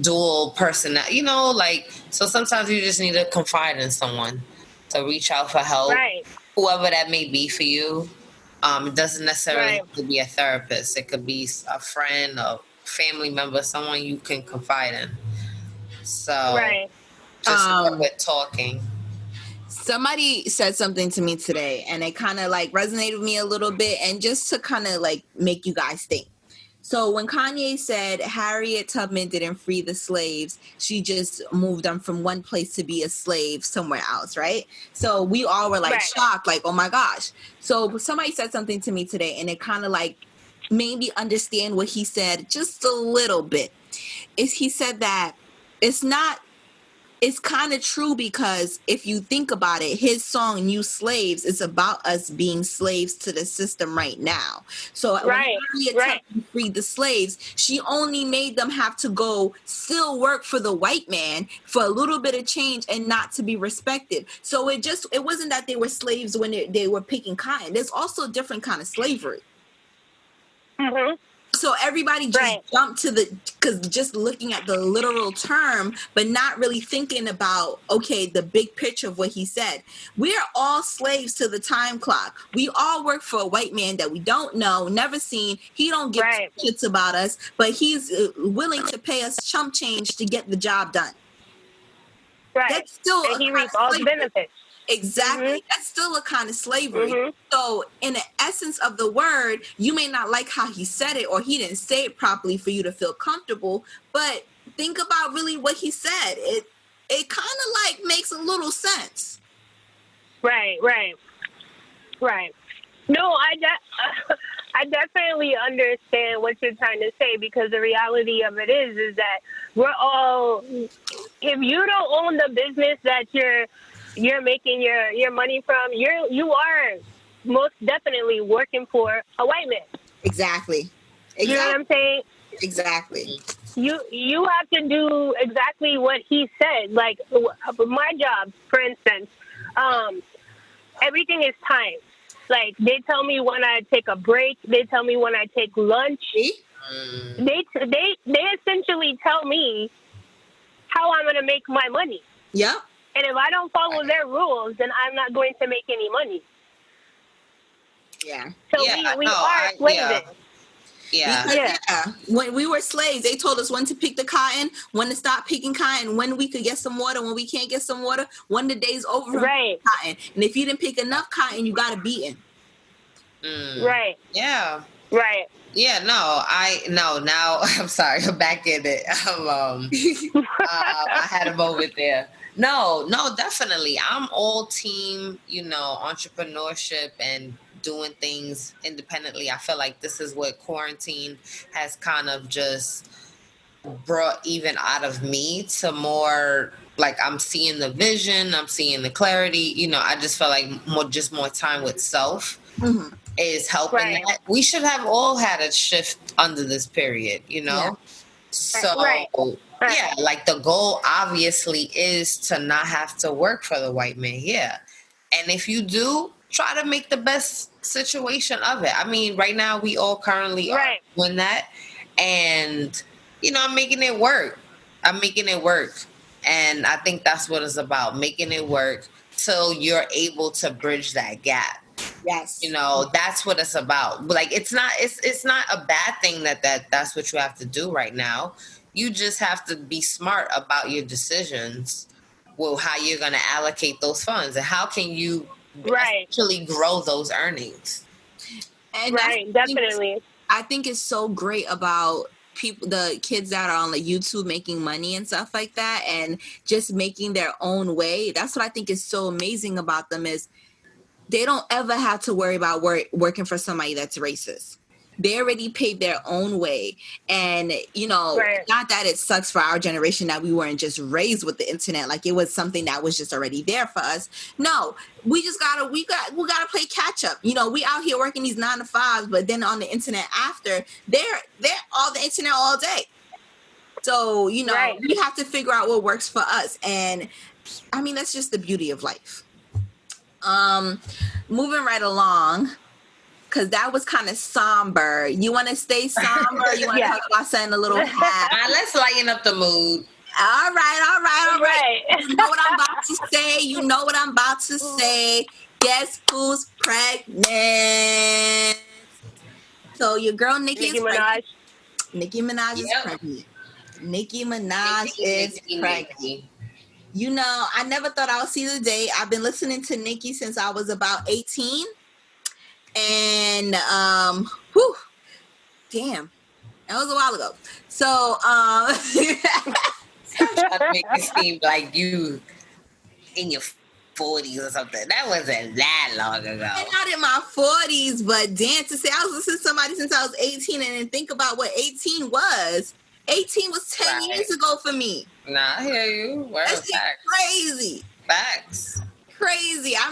Speaker 2: dual personality, you know, like, so sometimes you just need to confide in someone, to reach out for help, whoever that may be for you. It doesn't necessarily have to be a therapist. It could be a friend, a family member, someone you can confide in. So just with talking.
Speaker 1: Somebody said something to me today, and it kind of like resonated with me a little bit, and just to kind of like make you guys think. So when Kanye said Harriet Tubman didn't free the slaves, she just moved them from one place to be a slave somewhere else, right? So we all were like shocked, like, oh my gosh. So somebody said something to me today, and it kind of like made me understand what he said just a little bit. He said that it's kind of true, because if you think about it, his song New Slaves is about us being slaves to the system right now. So when Harriet Tubman freed the slaves, she only made them have to go still work for the white man for a little bit of change and not to be respected. So it wasn't that they were slaves when they were picking cotton. There's also a different kind of slavery. So everybody just jumped to because just looking at the literal term, but not really thinking about, okay, the big picture of what he said. We're all slaves to the time clock. We all work for a white man that we don't know, never seen. He don't give shits about us, but he's willing to pay us chump change to get the job done. That's still
Speaker 3: and he reaps all the benefits.
Speaker 1: Exactly. That's still a kind of slavery. So in the essence of the word, you may not like how he said it, or he didn't say it properly for you to feel comfortable, but think about really what he said. It kind of like makes a little sense.
Speaker 3: Right. Right. No, I definitely understand what you're trying to say, because the reality of it is that we're all, if you don't own the business that you're making your money from, you are most definitely working for a white man.
Speaker 1: Exactly.
Speaker 3: You know what I'm saying?
Speaker 1: Exactly.
Speaker 3: You have to do exactly what he said. Like my job, for instance, everything is time. Like they tell me when I take a break. They tell me when I take lunch.
Speaker 1: See?
Speaker 3: They essentially tell me how I'm going to make my money.
Speaker 1: Yep.
Speaker 3: And if I don't follow their rules, then I'm not going to make any money.
Speaker 1: Yeah.
Speaker 3: So we are slaves.
Speaker 2: Yeah.
Speaker 1: Because, when we were slaves, they told us when to pick the cotton, when to stop picking cotton, when we could get some water, when we can't get some water, when the day's over from
Speaker 3: Right.
Speaker 1: cotton. And if you didn't pick enough cotton, you got a beating.
Speaker 3: Right.
Speaker 2: Yeah.
Speaker 3: Right.
Speaker 2: Yeah, now I'm sorry, I'm back in it. I had a moment there. No, definitely. I'm all team, entrepreneurship and doing things independently. I feel like this is what quarantine has kind of just brought even out of me to more like I'm seeing the vision, I'm seeing the clarity. I just felt like more time with self.
Speaker 1: Mm-hmm.
Speaker 2: Is helping that. We should have all had a shift under this period,
Speaker 1: Yeah.
Speaker 2: So
Speaker 3: Right.
Speaker 2: like the goal obviously is to not have to work for the white man. Yeah. And if you do, try to make the best situation of it. I mean, right now we all currently are doing that. And, I'm making it work. And I think that's what it's about, making it work till you're able to bridge that gap.
Speaker 1: Yes.
Speaker 2: That's what it's about. Like it's not a bad thing that's what you have to do right now. You just have to be smart about your decisions. Well, how you're going to allocate those funds and how can you actually grow those earnings.
Speaker 1: And
Speaker 3: definitely.
Speaker 1: I think it's so great about the kids that are on like YouTube making money and stuff like that and just making their own way. That's what I think is so amazing about them is they don't ever have to worry about working for somebody that's racist. They already paved their own way. And, not that it sucks for our generation that we weren't just raised with the internet. Like it was something that was just already there for us. No, we just we gotta play catch up. We out here working these 9 to 5s, but then on the internet after, they're all the internet all day. So, we have to figure out what works for us. And I mean, that's just the beauty of life. Moving right along, because that was kind of somber. You want to stay somber? You want to talk about something a little happy?
Speaker 2: Let's lighten up the mood.
Speaker 1: All right. You know what I'm about to say. Guess who's pregnant? So your girl Nicki is pregnant. Nicki Minaj is pregnant. Nicki Minaj is pregnant. I never thought I would see the day. I've been listening to Nicki since I was about 18. And, damn, that was a while ago. So,
Speaker 2: I'm trying to make it seem like you in your 40s or something. That wasn't that long ago.
Speaker 1: I'm not in my 40s, but damn, to say I was listening to somebody since I was 18 and then think about what 18 was. 18 was 10 years ago for me.
Speaker 2: Nah, I hear you.
Speaker 1: That's crazy.
Speaker 2: Facts.
Speaker 1: Crazy. I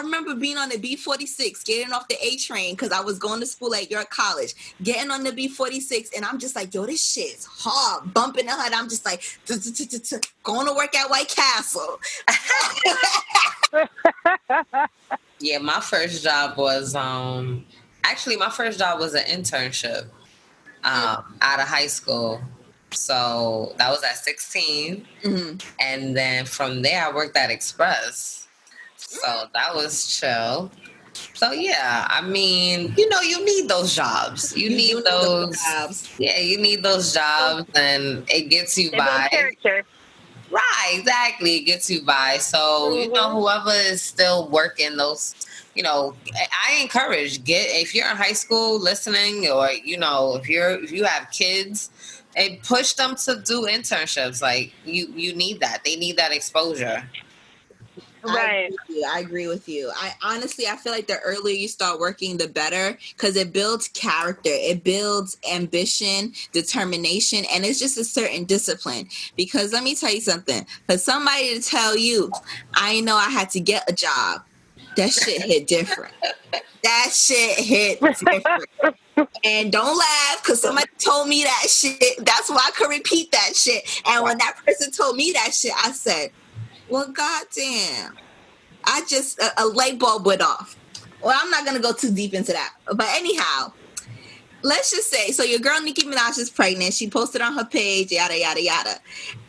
Speaker 1: remember being on the B46, getting off the A train because I was going to school at York College, getting on the B46, and I'm just like, yo, this shit's hard. Bumping the hood. I'm just like, going to work at White Castle.
Speaker 2: Yeah, my first job was actually my first job was an internship out of high school. So that was at 16.
Speaker 1: Mm-hmm.
Speaker 2: And then from there I worked at Express. So that was chill. So yeah, I mean, you need those jobs. You need those jobs. Yeah, you need those jobs and it gets you by.
Speaker 3: Character.
Speaker 2: Right, exactly. It gets you by. So, whoever is still working those, I encourage if you're in high school listening or, if you have kids, and push them to do internships. Like you need that. They need that exposure.
Speaker 3: Right.
Speaker 1: I agree with you. I honestly, I feel like the earlier you start working, the better, because it builds character, it builds ambition, determination, and it's just a certain discipline. Because let me tell you something, for somebody to tell you, I know I had to get a job, that shit hit different. That shit hit different. And don't laugh, because somebody told me that shit. That's why I could repeat that shit. And when that person told me that shit, I said, well, goddamn. I just, a light bulb went off. Well, I'm not going to go too deep into that. But anyhow, let's just say, so your girl Nicki Minaj is pregnant. She posted on her page, yada, yada, yada.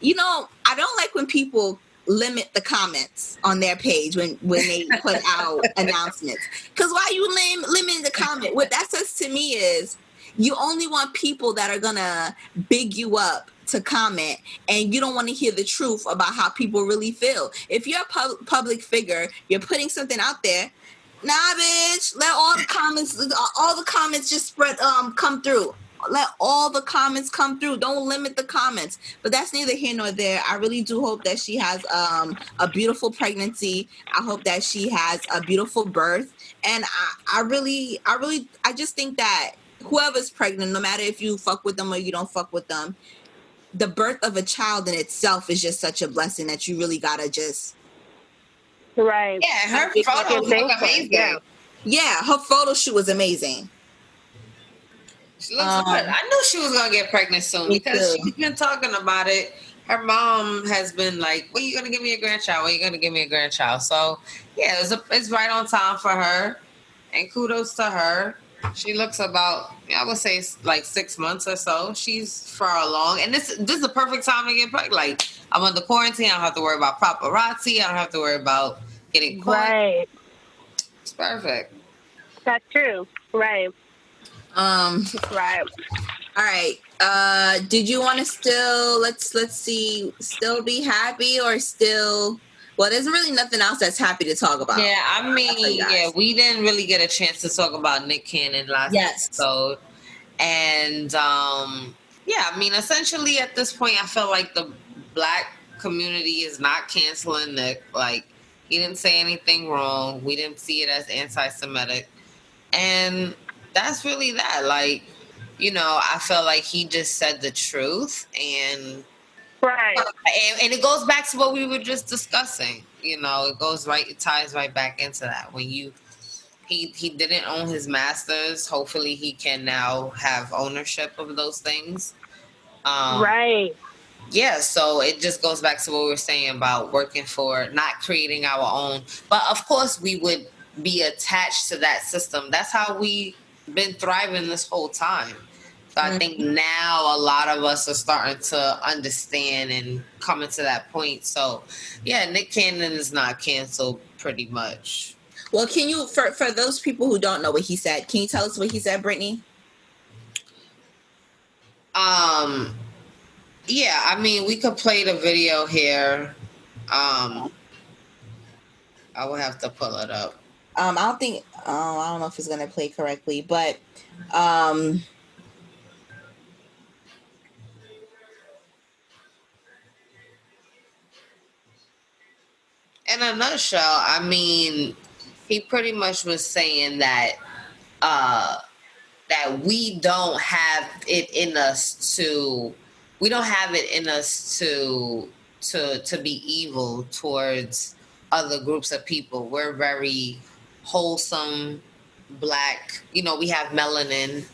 Speaker 1: You know, I don't like when people limit the comments on their page when they put out announcements. Because why you limiting the comment? What that says to me is you only want people that are going to big you up to comment, and you don't want to hear the truth about how people really feel. If you're a public figure, you're putting something out there, nah, bitch, let all the comments just spread, come through. Let all the comments come through. Don't limit the comments. But that's neither here nor there. I really do hope that she has a beautiful pregnancy. I hope that she has a beautiful birth. And I just think that whoever's pregnant, no matter if you fuck with them or you don't fuck with them, the birth of a child in itself is just such a blessing that you really gotta just.
Speaker 3: Right.
Speaker 2: Yeah, her photos look amazing.
Speaker 1: Yeah, her photo shoot was amazing.
Speaker 2: She looks good. I knew she was gonna get pregnant soon because she's been talking about it. Her mom has been like, "When you gonna give me a grandchild? When you gonna give me a grandchild?" So yeah, it's right on time for her, and kudos to her. She looks about, I would say, like 6 months or so. She's far along, and this is the perfect time to get pregnant. Like, I'm under quarantine. I don't have to worry about paparazzi. I don't have to worry about getting caught.
Speaker 3: Right.
Speaker 2: It's perfect.
Speaker 3: That's true. Right. Right.
Speaker 1: All right. Did you want to still let's see, still be happy or still? Well, there's really nothing else that's happy to talk about.
Speaker 2: Yeah, I mean, we didn't really get a chance to talk about Nick Cannon last episode. And, I mean, essentially at this point, I feel like the Black community is not canceling Nick. Like, he didn't say anything wrong. We didn't see it as anti-Semitic. And that's really that. Like, I felt like he just said the truth. And...
Speaker 3: Right.
Speaker 2: And it goes back to what we were just discussing. It ties right back into that. When he didn't own his masters, hopefully he can now have ownership of those things.
Speaker 3: Right.
Speaker 2: Yeah, so it just goes back to what we were saying about working for, not creating our own. But of course we would be attached to that system. That's how we been thriving this whole time. So I think now a lot of us are starting to understand and coming to that point. So, yeah, Nick Cannon is not canceled pretty much.
Speaker 1: Well, can you, for those people who don't know what he said, can you tell us what he said, Brittany?
Speaker 2: Yeah, I mean, we could play the video here. I will have to pull it up.
Speaker 1: I don't know if it's going to play correctly, but...
Speaker 2: in a nutshell, I mean, he pretty much was saying that that we don't have it in us to be evil towards other groups of people. We're very wholesome, Black. We have melanin.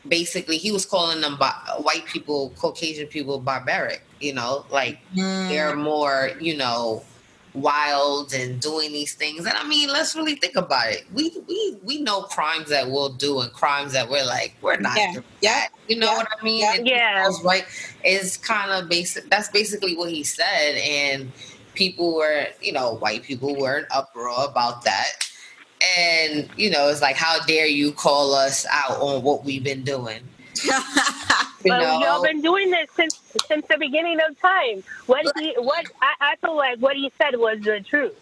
Speaker 2: Basically, he was calling them white people, Caucasian people, barbaric. They're more, wild and doing these things. And I mean, let's really think about it. We know crimes that we'll do and crimes that we're like, we're not doing that. You know what I mean?
Speaker 3: Yeah.
Speaker 2: Right. It's kind of basic. That's basically what he said. And people were, white people were in uproar about that. And, it's like, how dare you call us out on what we've been doing?
Speaker 3: Y'all been doing this since the beginning of time. I feel like what he said was the truth,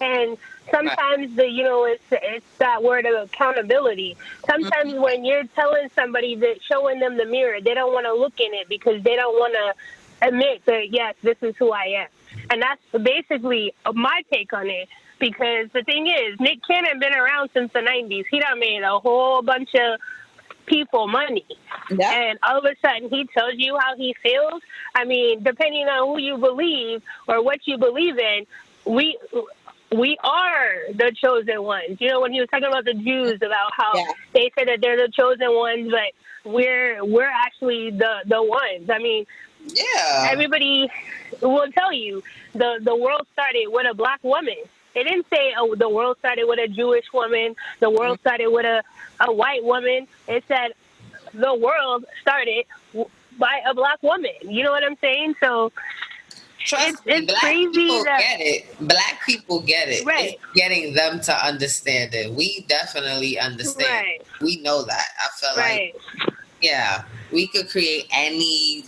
Speaker 3: and sometimes it's that word of accountability. Sometimes when you're telling somebody that, showing them the mirror, they don't want to look in it because they don't want to admit that, yes, this is who I am. And that's basically my take on it. Because the thing is, Nick Cannon been around since the 90s. He done made a whole bunch of people money.
Speaker 1: Yeah.
Speaker 3: And all of a sudden he tells you how he feels. I mean, depending on who you believe or what you believe in, we are the chosen ones. You know, when he was talking about the Jews, about how they say that they're the chosen ones, but we're actually the ones. I mean, everybody will tell you the world started with a black woman. It didn't say the world started with a Jewish woman, the world started with a white woman. It said the world started by a black woman. You know what I'm saying? So
Speaker 2: Trust me, black
Speaker 3: crazy
Speaker 2: people
Speaker 3: that,
Speaker 2: get it. Black people get it.
Speaker 3: Right.
Speaker 2: It's getting them to understand it. We definitely understand.
Speaker 3: Right.
Speaker 2: We know that. I feel like, yeah, we could create any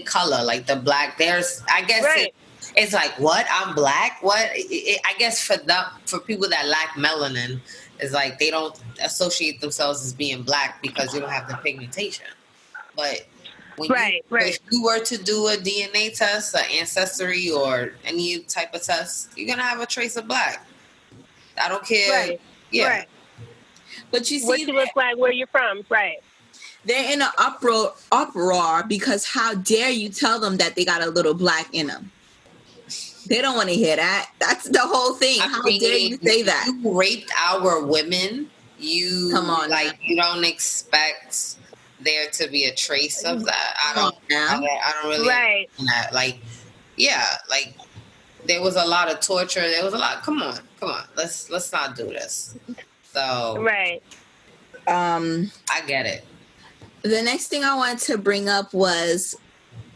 Speaker 2: color, like the black. There's, I guess, it's like, what? I'm black? What? I guess for people that lack melanin, it's like they don't associate themselves as being black because you don't have the pigmentation. But when if you were to do a DNA test, an ancestry, or any type of test, you're going to have a trace of black. I don't care.
Speaker 3: Right.
Speaker 2: Yeah.
Speaker 3: Right.
Speaker 1: But you see,
Speaker 3: what you look like, where you're from, right?
Speaker 1: They're in an uproar because how dare you tell them that they got a little black in them? They don't want to hear that. That's the whole thing. How dare you say that?
Speaker 2: You raped our women. You
Speaker 1: come on,
Speaker 2: like you don't expect there to be a trace of that. I don't really that. Like, yeah, like there was a lot of torture. There was a lot. Come on. Let's not do this. So I get it.
Speaker 1: The next thing I wanted to bring up was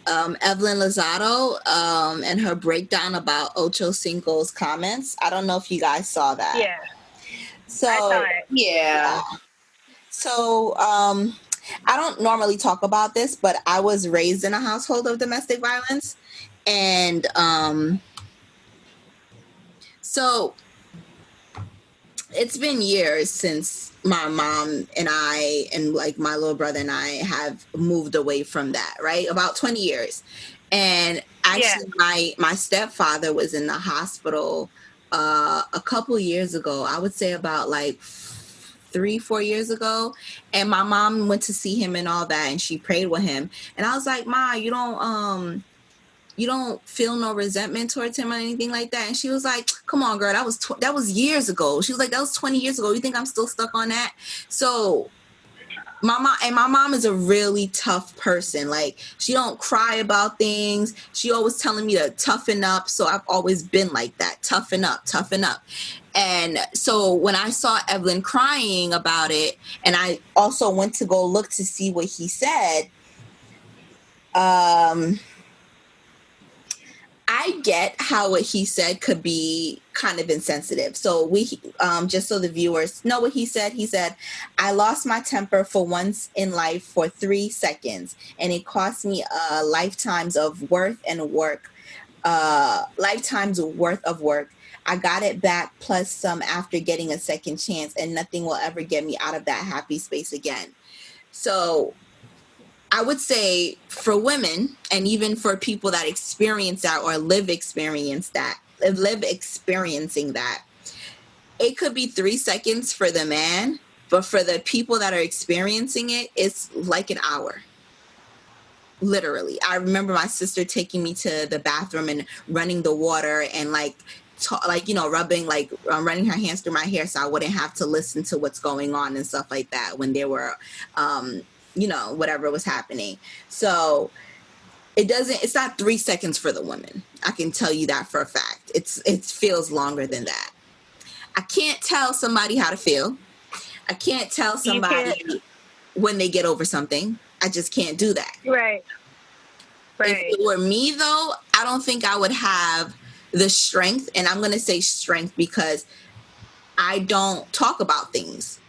Speaker 1: Evelyn Lozado and her breakdown about Ocho Cinco's comments. I don't know if you guys saw that.
Speaker 3: Yeah.
Speaker 1: So
Speaker 3: I saw it.
Speaker 1: Yeah. So I don't normally talk about this, but I was raised in a household of domestic violence, and so it's been years since my mom and I and like my little brother and I have moved away from that, right? About 20 years. And actually my stepfather was in the hospital a couple years ago. I would say about like 3-4 years ago. And my mom went to see him and all that, and she prayed with him. And I was like, Ma, you don't feel no resentment towards him or anything like that? And she was like, come on, girl, that was years ago. She was like, that was 20 years ago. You think I'm still stuck on that? So my mom is a really tough person. Like, she don't cry about things. She always telling me to toughen up. So I've always been like that. Toughen up. And so when I saw Evelyn crying about it, and I also went to go look to see what he said, I get how what he said could be kind of insensitive. So we, just so the viewers know what he said, I lost my temper for once in life for 3 seconds, and it cost me lifetimes of worth of work. I got it back plus some after getting a second chance, and nothing will ever get me out of that happy space again. So I would say for women, and even for people that experience that or live experiencing that, it could be 3 seconds for the man, but for the people that are experiencing it, it's like an hour. Literally. I remember my sister taking me to the bathroom and running the water and rubbing, running her hands through my hair so I wouldn't have to listen to what's going on and stuff like that when there were, whatever was happening. So it's not 3 seconds for the woman. I can tell you that for a fact. It feels longer than that. I can't tell somebody how to feel. I can't tell somebody when they get over something. I just can't do that.
Speaker 3: Right.
Speaker 1: If it were me, though, I don't think I would have the strength. And I'm going to say strength because I don't talk about things.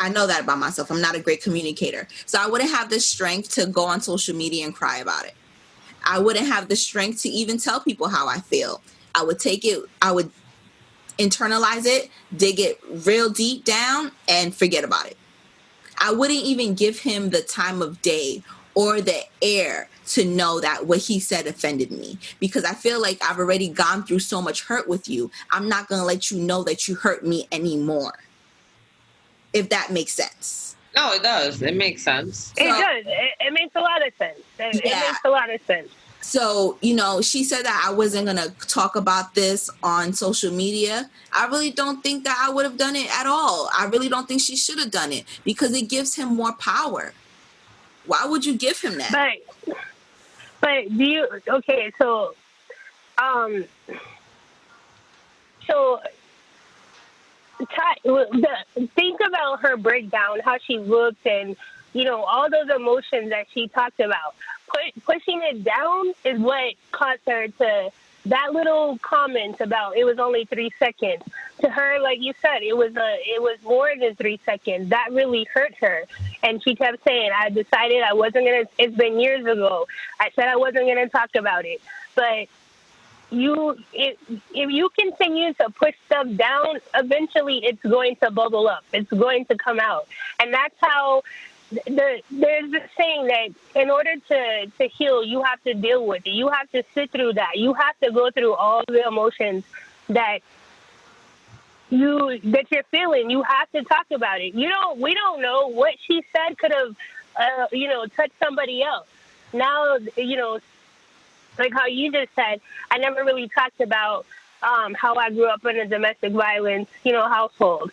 Speaker 1: I know that about myself. I'm not a great communicator. So I wouldn't have the strength to go on social media and cry about it. I wouldn't have the strength to even tell people how I feel. I would take it, I would internalize it, dig it real deep down, and forget about it. I wouldn't even give him the time of day or the air to know that what he said offended me, because I feel like I've already gone through so much hurt with you. I'm not going to let you know that you hurt me anymore. If that makes sense.
Speaker 2: No, it does. It makes sense.
Speaker 3: It does. It makes a lot of sense. It makes a lot of sense.
Speaker 1: So, she said that I wasn't going to talk about this on social media. I really don't think that I would have done it at all. I really don't think she should have done it, because it gives him more power. Why would you give him that?
Speaker 3: But do you, okay, so think about her breakdown, how she looked, and, all those emotions that she talked about. Pushing it down is what caused her to, that little comment about it was only 3 seconds. To her, like you said, it was more than 3 seconds. That really hurt her. And she kept saying, I decided I wasn't going to, it's been years ago. I said I wasn't going to talk about it. But if you continue to push stuff down, eventually it's going to bubble up. It's going to come out. And that's how there's this saying that in order to heal, you have to deal with it. You have to sit through that. You have to go through all the emotions that you're feeling. You have to talk about it. We don't know what she said could have, touched somebody else. Now, like how you just said, I never really talked about how I grew up in a domestic violence, household.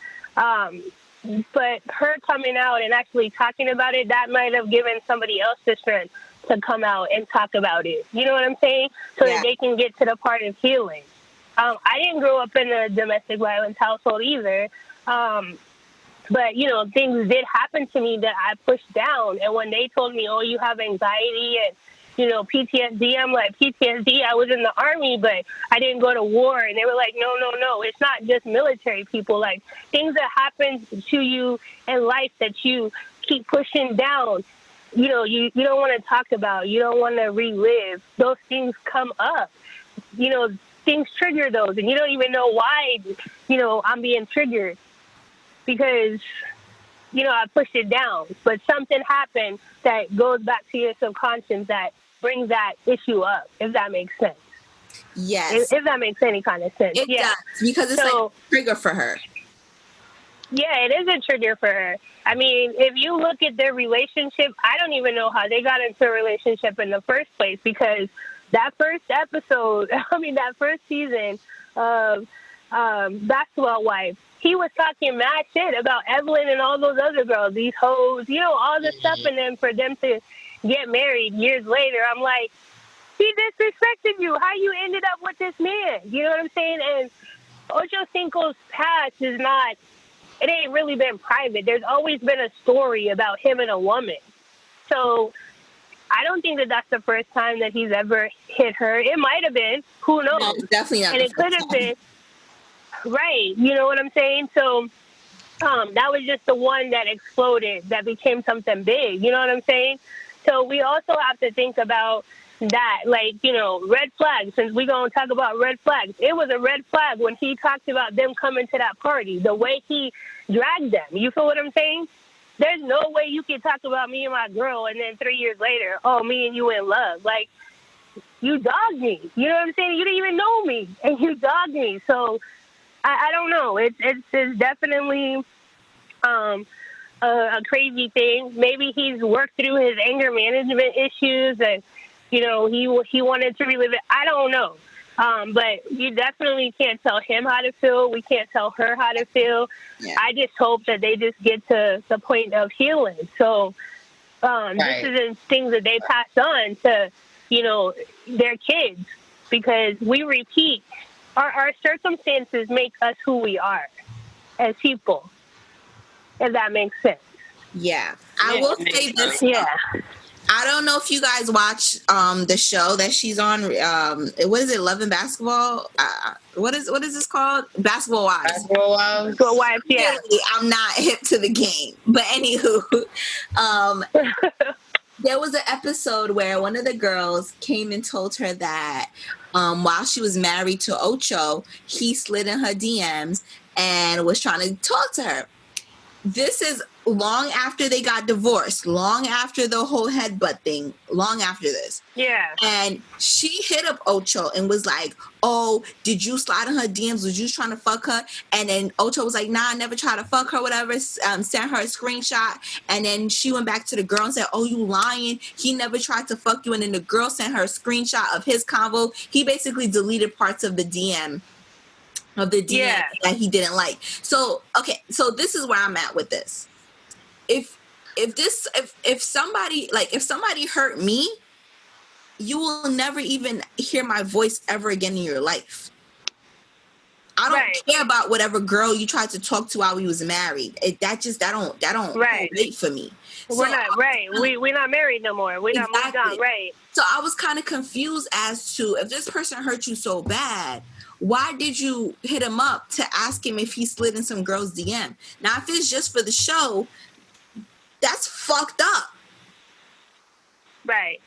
Speaker 3: But her coming out and actually talking about it, that might have given somebody else the strength to come out and talk about it. You know what I'm saying? So that they can get to the part of healing. I didn't grow up in a domestic violence household either. But, things did happen to me that I pushed down. And when they told me, oh, you have anxiety and, PTSD, I'm like, PTSD, I was in the Army, but I didn't go to war. And they were like, no, it's not just military people. Like, things that happen to you in life that you keep pushing down, you don't want to talk about. You don't want to relive. Those things come up. Things trigger those, and you don't even know why, I'm being triggered because, I pushed it down. But something happened that goes back to your subconscious that brings that issue up, if that makes sense.
Speaker 1: Yes.
Speaker 3: If that makes any kind of sense.
Speaker 1: It does, because it's like a trigger for her.
Speaker 3: Yeah, it is a trigger for her. I mean, if you look at their relationship, I don't even know how they got into a relationship in the first place, because that first episode, that first season of Basketball Wives, he was talking mad shit about Evelyn and all those other girls, these hoes, all the stuff, and then for them to get married years later, I'm like, he disrespected you. How you ended up with this man? You know what I'm saying? And Ocho Cinco's past is not, it ain't really been private. There's always been a story about him and a woman. So I don't think that that's the first time that he's ever hit her. It might have been. Who knows?
Speaker 1: No, definitely not.
Speaker 3: And it could have been. Right. You know what I'm saying? So that was just the one that exploded, that became something big. You know what I'm saying? So we also have to think about that, like, red flags. Since we're going to talk about red flags, it was a red flag when he talked about them coming to that party, the way he dragged them. You feel what I'm saying? There's no way you can talk about me and my girl and then 3 years later, oh, me and you in love. Like, you dogged me. You know what I'm saying? You didn't even know me, and you dogged me. So I don't know. It's definitely a crazy thing. Maybe he's worked through his anger management issues, and he wanted to relive it. I don't know. But you definitely can't tell him how to feel. We can't tell her how to feel. Yeah. I just hope that they just get to the point of healing. So this is things that they pass on to, their kids, because we repeat. Our circumstances make us who we are as people, if that makes sense.
Speaker 1: Yeah. I will say this.
Speaker 3: Yeah.
Speaker 1: I don't know if you guys watch the show that she's on. What is it? Love and Basketball? What is this called? Basketball Wives.
Speaker 3: Basketball Wives, yeah.
Speaker 1: I'm not hip to the game. But anywho, there was an episode where one of the girls came and told her that while she was married to Ocho, he slid in her DMs and was trying to talk to her. this is long after they got divorced, long after the whole headbutt thing, long after this.
Speaker 3: Yeah.
Speaker 1: And she hit up Ocho and was like, oh, did you slide in her DMs? Was you trying to fuck her? And then Ocho was like, nah, I never tried to fuck her, whatever. Sent her a screenshot. And then she went back to the girl and said, oh, you lying. He never tried to fuck you. And then the girl sent her a screenshot of his convo. He basically deleted parts of the DM. That he didn't like. So, okay, so this is where I'm at with this. If somebody hurt me, you will never even hear my voice ever again in your life. I don't care about whatever girl you tried to talk to while we was married. That don't wait for me.
Speaker 3: We're not we're not married no more. We're not moved on, right?
Speaker 1: So I was kind of confused as to if this person hurt you so bad, why did you hit him up to ask him if he slid in some girl's DM? Now, if it's just for the show, that's fucked up.
Speaker 3: Right.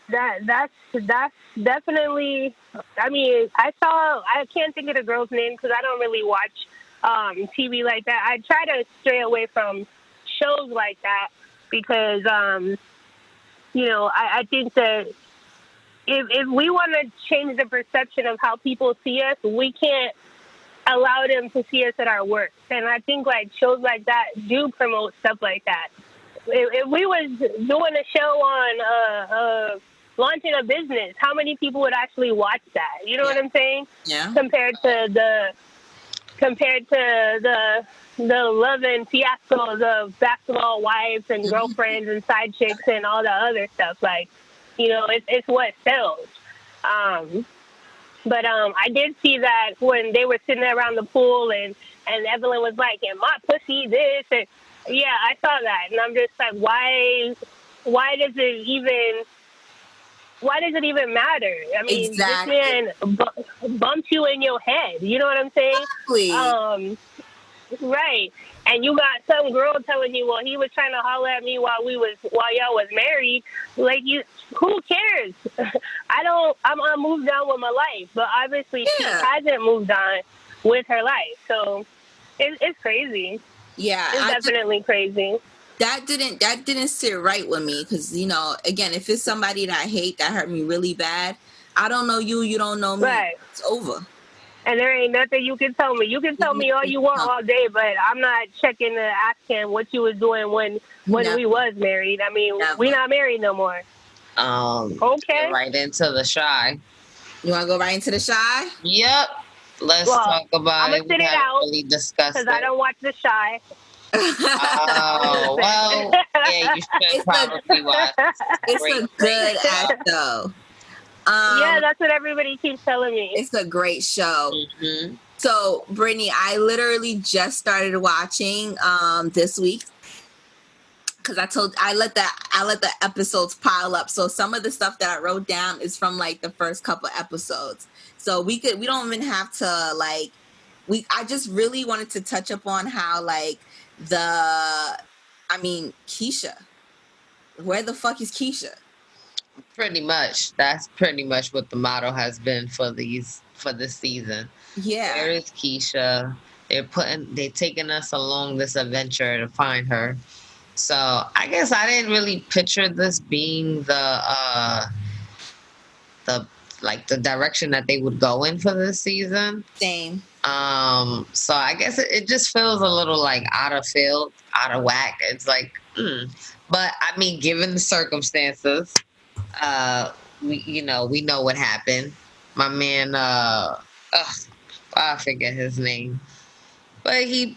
Speaker 3: That's definitely. I mean, I can't think of the girl's name because I don't really watch TV like that. I try to stray away from shows like that because, I think that if we want to change the perception of how people see us, we can't allow them to see us at our worst. And I think like shows like that do promote stuff like that. If we was doing a show on launching a business, how many people would actually watch that? You know what I'm saying?
Speaker 1: Yeah.
Speaker 3: Compared to the love and fiascos of basketball wives and girlfriends and side chicks and all the other stuff. Like, it's what sells. But I did see that when they were sitting there around the pool and Evelyn was like, and my pussy this. And yeah, I saw that. And I'm just like, why does it even matter? I mean,
Speaker 1: exactly.
Speaker 3: This man bumped you in your head. You know what I'm saying?
Speaker 1: Exactly.
Speaker 3: Right. And you got some girl telling you, well, he was trying to holler at me while y'all was married. Like, who cares? I'm moved on with my life, but obviously she hasn't moved on with her life. So it's crazy.
Speaker 1: Yeah.
Speaker 3: It's definitely crazy.
Speaker 1: That didn't sit right with me because, again, if it's somebody that I hate that hurt me really bad, I don't know you, you don't know me.
Speaker 3: Right.
Speaker 1: It's over.
Speaker 3: And there ain't nothing you can tell me. You can tell me all you want all day, but I'm not checking to ask him what you was doing when we was married. I mean, we not married no more. Okay.
Speaker 2: Right into the Chi.
Speaker 1: You want to go right into the Chi?
Speaker 2: Yep. Let's talk about it.
Speaker 3: I'm going to sit it out
Speaker 2: really discussed
Speaker 3: because I don't watch the Chi.
Speaker 2: Oh, well, yeah, you should probably watch.
Speaker 1: It's a good act, though.
Speaker 3: Yeah, that's what everybody keeps telling me.
Speaker 1: It's a great show.
Speaker 2: Mm-hmm.
Speaker 1: So, Brittany, I literally just started watching this week because I let the episodes pile up. So some of the stuff that I wrote down is from like the first couple episodes. So we don't even have to I just really wanted to touch upon how like Keisha. Where the fuck is Keisha?
Speaker 2: Pretty much. That's pretty much what the motto has been for this season.
Speaker 1: Yeah.
Speaker 2: Where is Keisha? They're taking us along this adventure to find her. So I guess I didn't really picture this being the direction that they would go in for this season.
Speaker 1: Same.
Speaker 2: So I guess it just feels a little like out of field, out of whack. It's like, but I mean, given the circumstances, we know what happened. My man, I forget his name, but he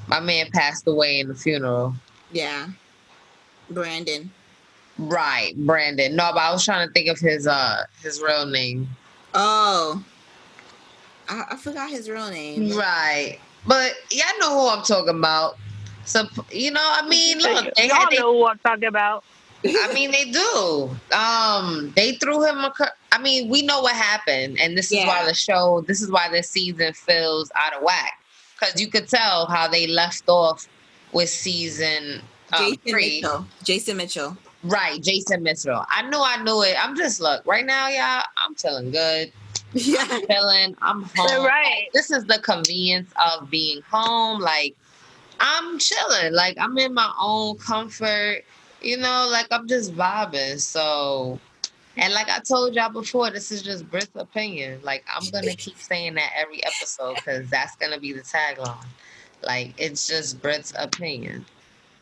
Speaker 2: my man passed away in the funeral.
Speaker 1: Yeah. Brandon.
Speaker 2: Right, Brandon. No, but I was trying to think of his real name.
Speaker 1: Oh. I forgot his real name.
Speaker 2: Right. But y'all know who I'm talking about. So, look.
Speaker 3: Y'all know who I'm talking about.
Speaker 2: I mean, they do. They threw him we know what happened. And this is why this season feels out of whack. Because you could tell how they left off with season 3.
Speaker 1: Jason Mitchell.
Speaker 2: Right, Jason Mitchell. I knew it. I'm just, look, right now, y'all, I'm feeling good.
Speaker 1: Yeah.
Speaker 2: I'm chilling. I'm home.
Speaker 3: Right.
Speaker 2: Like, this is the convenience of being home. Like, I'm chilling. Like, I'm in my own comfort. You know, like, I'm just vibing. So, and like I told y'all before, this is just Brit's opinion. Like, I'm going to keep saying that every episode because that's going to be the tagline. Like, it's just Brit's opinion.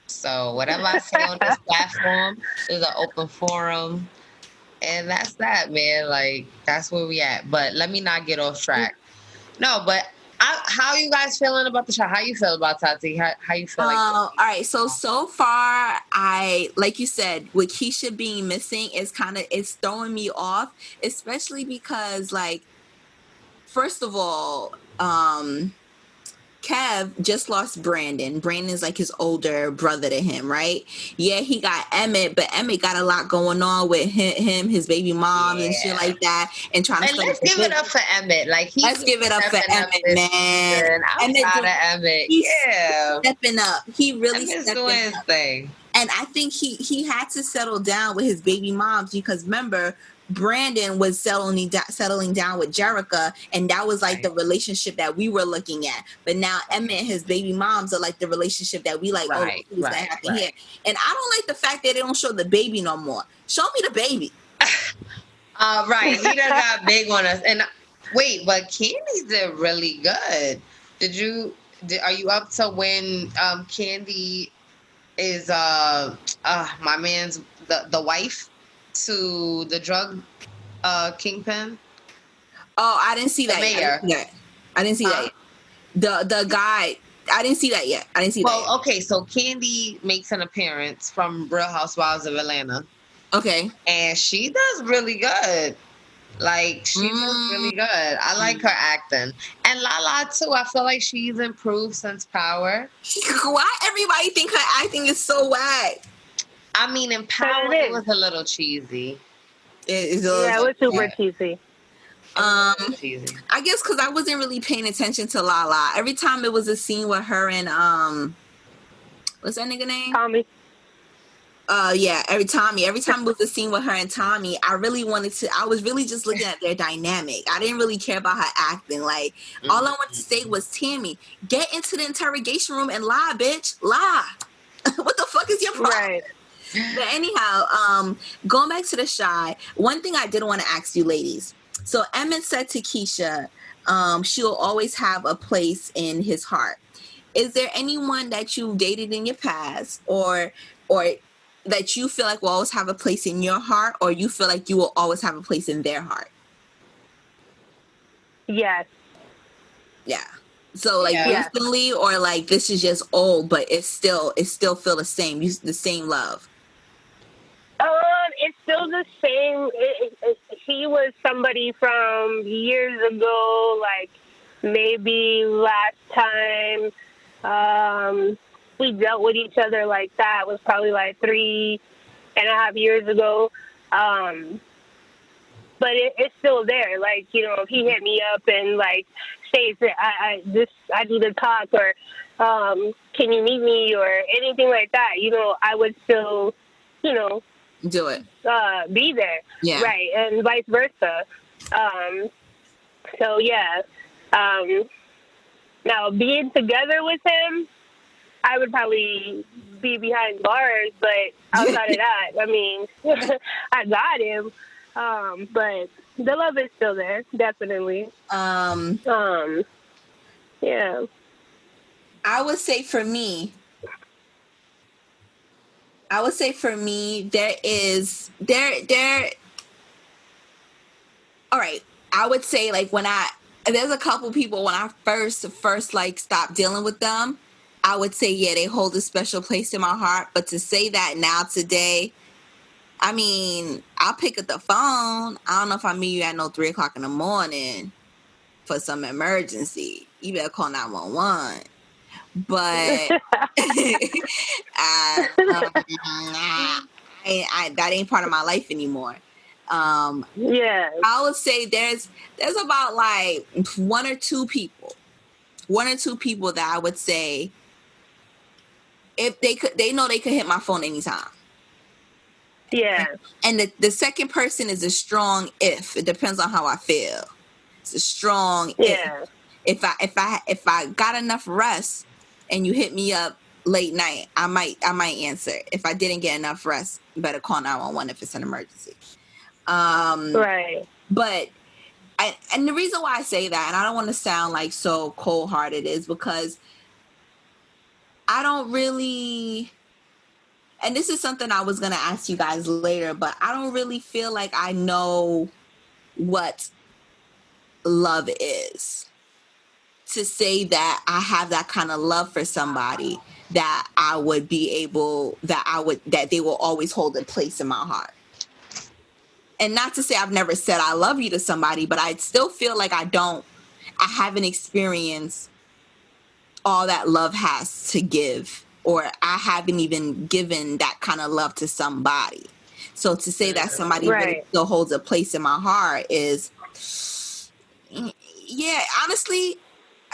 Speaker 2: So, whatever I say on this platform is an open forum. And that's that, man. Like, that's where we at. But let me not get off track. No, but how you guys feeling about the show? How you feel about Tati? How you feel like?
Speaker 1: All right. So far, I like you said, with Keisha being missing, it's throwing me off, especially because, like, first of all, Kev just lost Brandon. Brandon's like his older brother to him, right? Yeah, he got Emmett, but Emmett got a lot going on with him, his baby mom, and shit like that, and trying to.
Speaker 2: And let's give it up for Emmett. Like,
Speaker 1: let's give it up for Emmett, man.
Speaker 2: I'm proud of Emmett. Yeah,
Speaker 1: stepping up. He really
Speaker 2: Emmett's doing his thing.
Speaker 1: And I think he had to settle down with his baby moms because remember, Brandon was settling down with Jerica, and that was like the relationship that we were looking at. But now Emmett and his baby moms are like the relationship that we like. Here. And I don't like the fact that they don't show the baby no more. Show me the baby.
Speaker 2: Right, he done got big on us. And wait, but Candy did really good. Are you up to when Candy is my man's the wife to the drug kingpin?
Speaker 1: Oh, I didn't see that.
Speaker 2: Mayor.
Speaker 1: I didn't see that yet. The guy, I didn't see that yet.
Speaker 2: Well, okay, so Candy makes an appearance from Real Housewives of Atlanta.
Speaker 1: Okay.
Speaker 2: And she does really good. Like, she does really good. I like her acting. And Lala, too. I feel like she's improved since Power.
Speaker 1: Why everybody think her acting is so whack?
Speaker 2: I mean, in Power, it was a little cheesy.
Speaker 3: It was super cheesy.
Speaker 1: I guess because I wasn't really paying attention to Lala. Every time it was a scene with her and what's that nigga name?
Speaker 3: Tommy.
Speaker 1: Every time it was a scene with her and Tommy, I was really just looking at their dynamic. I didn't really care about her acting. Like, all I wanted to say was, Tammy, get into the interrogation room and lie, bitch. Lie. What the fuck is your problem? Right. But anyhow, going back to the Shy, one thing I did want to ask you ladies. So Emmett said to Keisha, she'll always have a place in his heart. Is there anyone that you've dated in your past or that you feel like will always have a place in your heart, or you feel like you will always have a place in their heart?
Speaker 3: Yes.
Speaker 1: Yeah. So like recently, or like this is just old, but it still feel the same, the same love.
Speaker 3: It's still the same. He was somebody from years ago, like maybe last time we dealt with each other like that was probably like 3.5 years ago. But it's still there. Like, you know, if he hit me up and like says that I do the talk, or can you meet me, or anything like that, you know, I would still, you know,
Speaker 1: do it.
Speaker 3: Be there.
Speaker 1: Yeah.
Speaker 3: Right. And vice versa. So yeah. Now being together with him, I would probably be behind bars, but outside of that, I mean, I got him. But the love is still there, definitely. Yeah.
Speaker 1: I would say for me, there all right, I would say like there's a couple people when I first like stopped dealing with them, I would say, yeah, they hold a special place in my heart. But to say that now today, I mean, I'll pick up the phone. I don't know if I meet you at no 3:00 in the morning for some emergency. You better call 911. But that ain't part of my life anymore.
Speaker 3: Yeah,
Speaker 1: I would say there's about like one or two people that I would say, if they know they could hit my phone anytime.
Speaker 3: Yeah.
Speaker 1: And the second person is a strong if. It depends on how I feel. strong.
Speaker 3: Yeah.
Speaker 1: If I got enough rest and you hit me up late night, I might answer. If I didn't get enough rest, better call 911 if it's an emergency.
Speaker 3: Right.
Speaker 1: But and the reason why I say that, and I don't want to sound like so cold-hearted, is because I don't really, and this is something I was going to ask you guys later, but I don't really feel like I know what love is to say that I have that kind of love for somebody that I would be able, that they will always hold a place in my heart. And not to say I've never said I love you to somebody, but I still feel like I haven't experienced all that love has to give, or I haven't even given that kind of love to somebody. So to say that somebody really still holds a place in my heart is, yeah, honestly,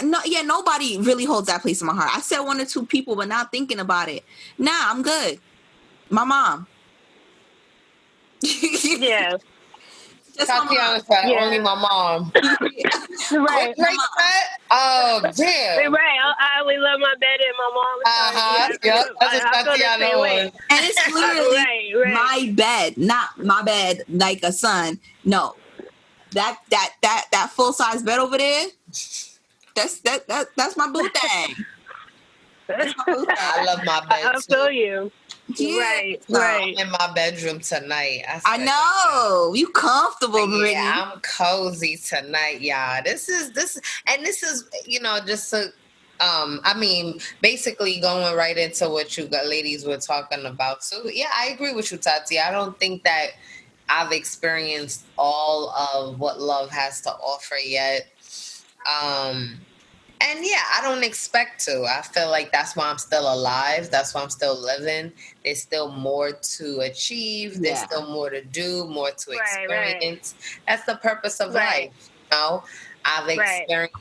Speaker 1: nobody really holds that place in my heart. I said one or two people, but now thinking about it, nah, I'm good. My mom.
Speaker 3: Yeah.
Speaker 2: Tatiana said, only my mom.
Speaker 3: Right.
Speaker 2: Oh, damn.
Speaker 3: Right. I always love my bed and my mom.
Speaker 2: Yep. That's what Tatiana was.
Speaker 1: And it's literally my bed, not my bed like a son. No. That full size bed over there, that's my boo thing. That's my boo thing.
Speaker 2: I love my bed
Speaker 3: I feel you.
Speaker 1: Yeah.
Speaker 3: Right.
Speaker 2: I'm in my bedroom tonight.
Speaker 1: I know. You comfortable, Brittany.
Speaker 2: Yeah, I'm cozy tonight, y'all. This is, just to, I mean, basically going right into what you ladies were talking about too. Yeah, I agree with you, Tati. I don't think that I've experienced all of what love has to offer yet. And yeah, I don't expect to. I feel like that's why I'm still alive. That's why I'm still living. There's still more to achieve. There's still more to do, more to experience. Right. That's the purpose of life. You know, I've experienced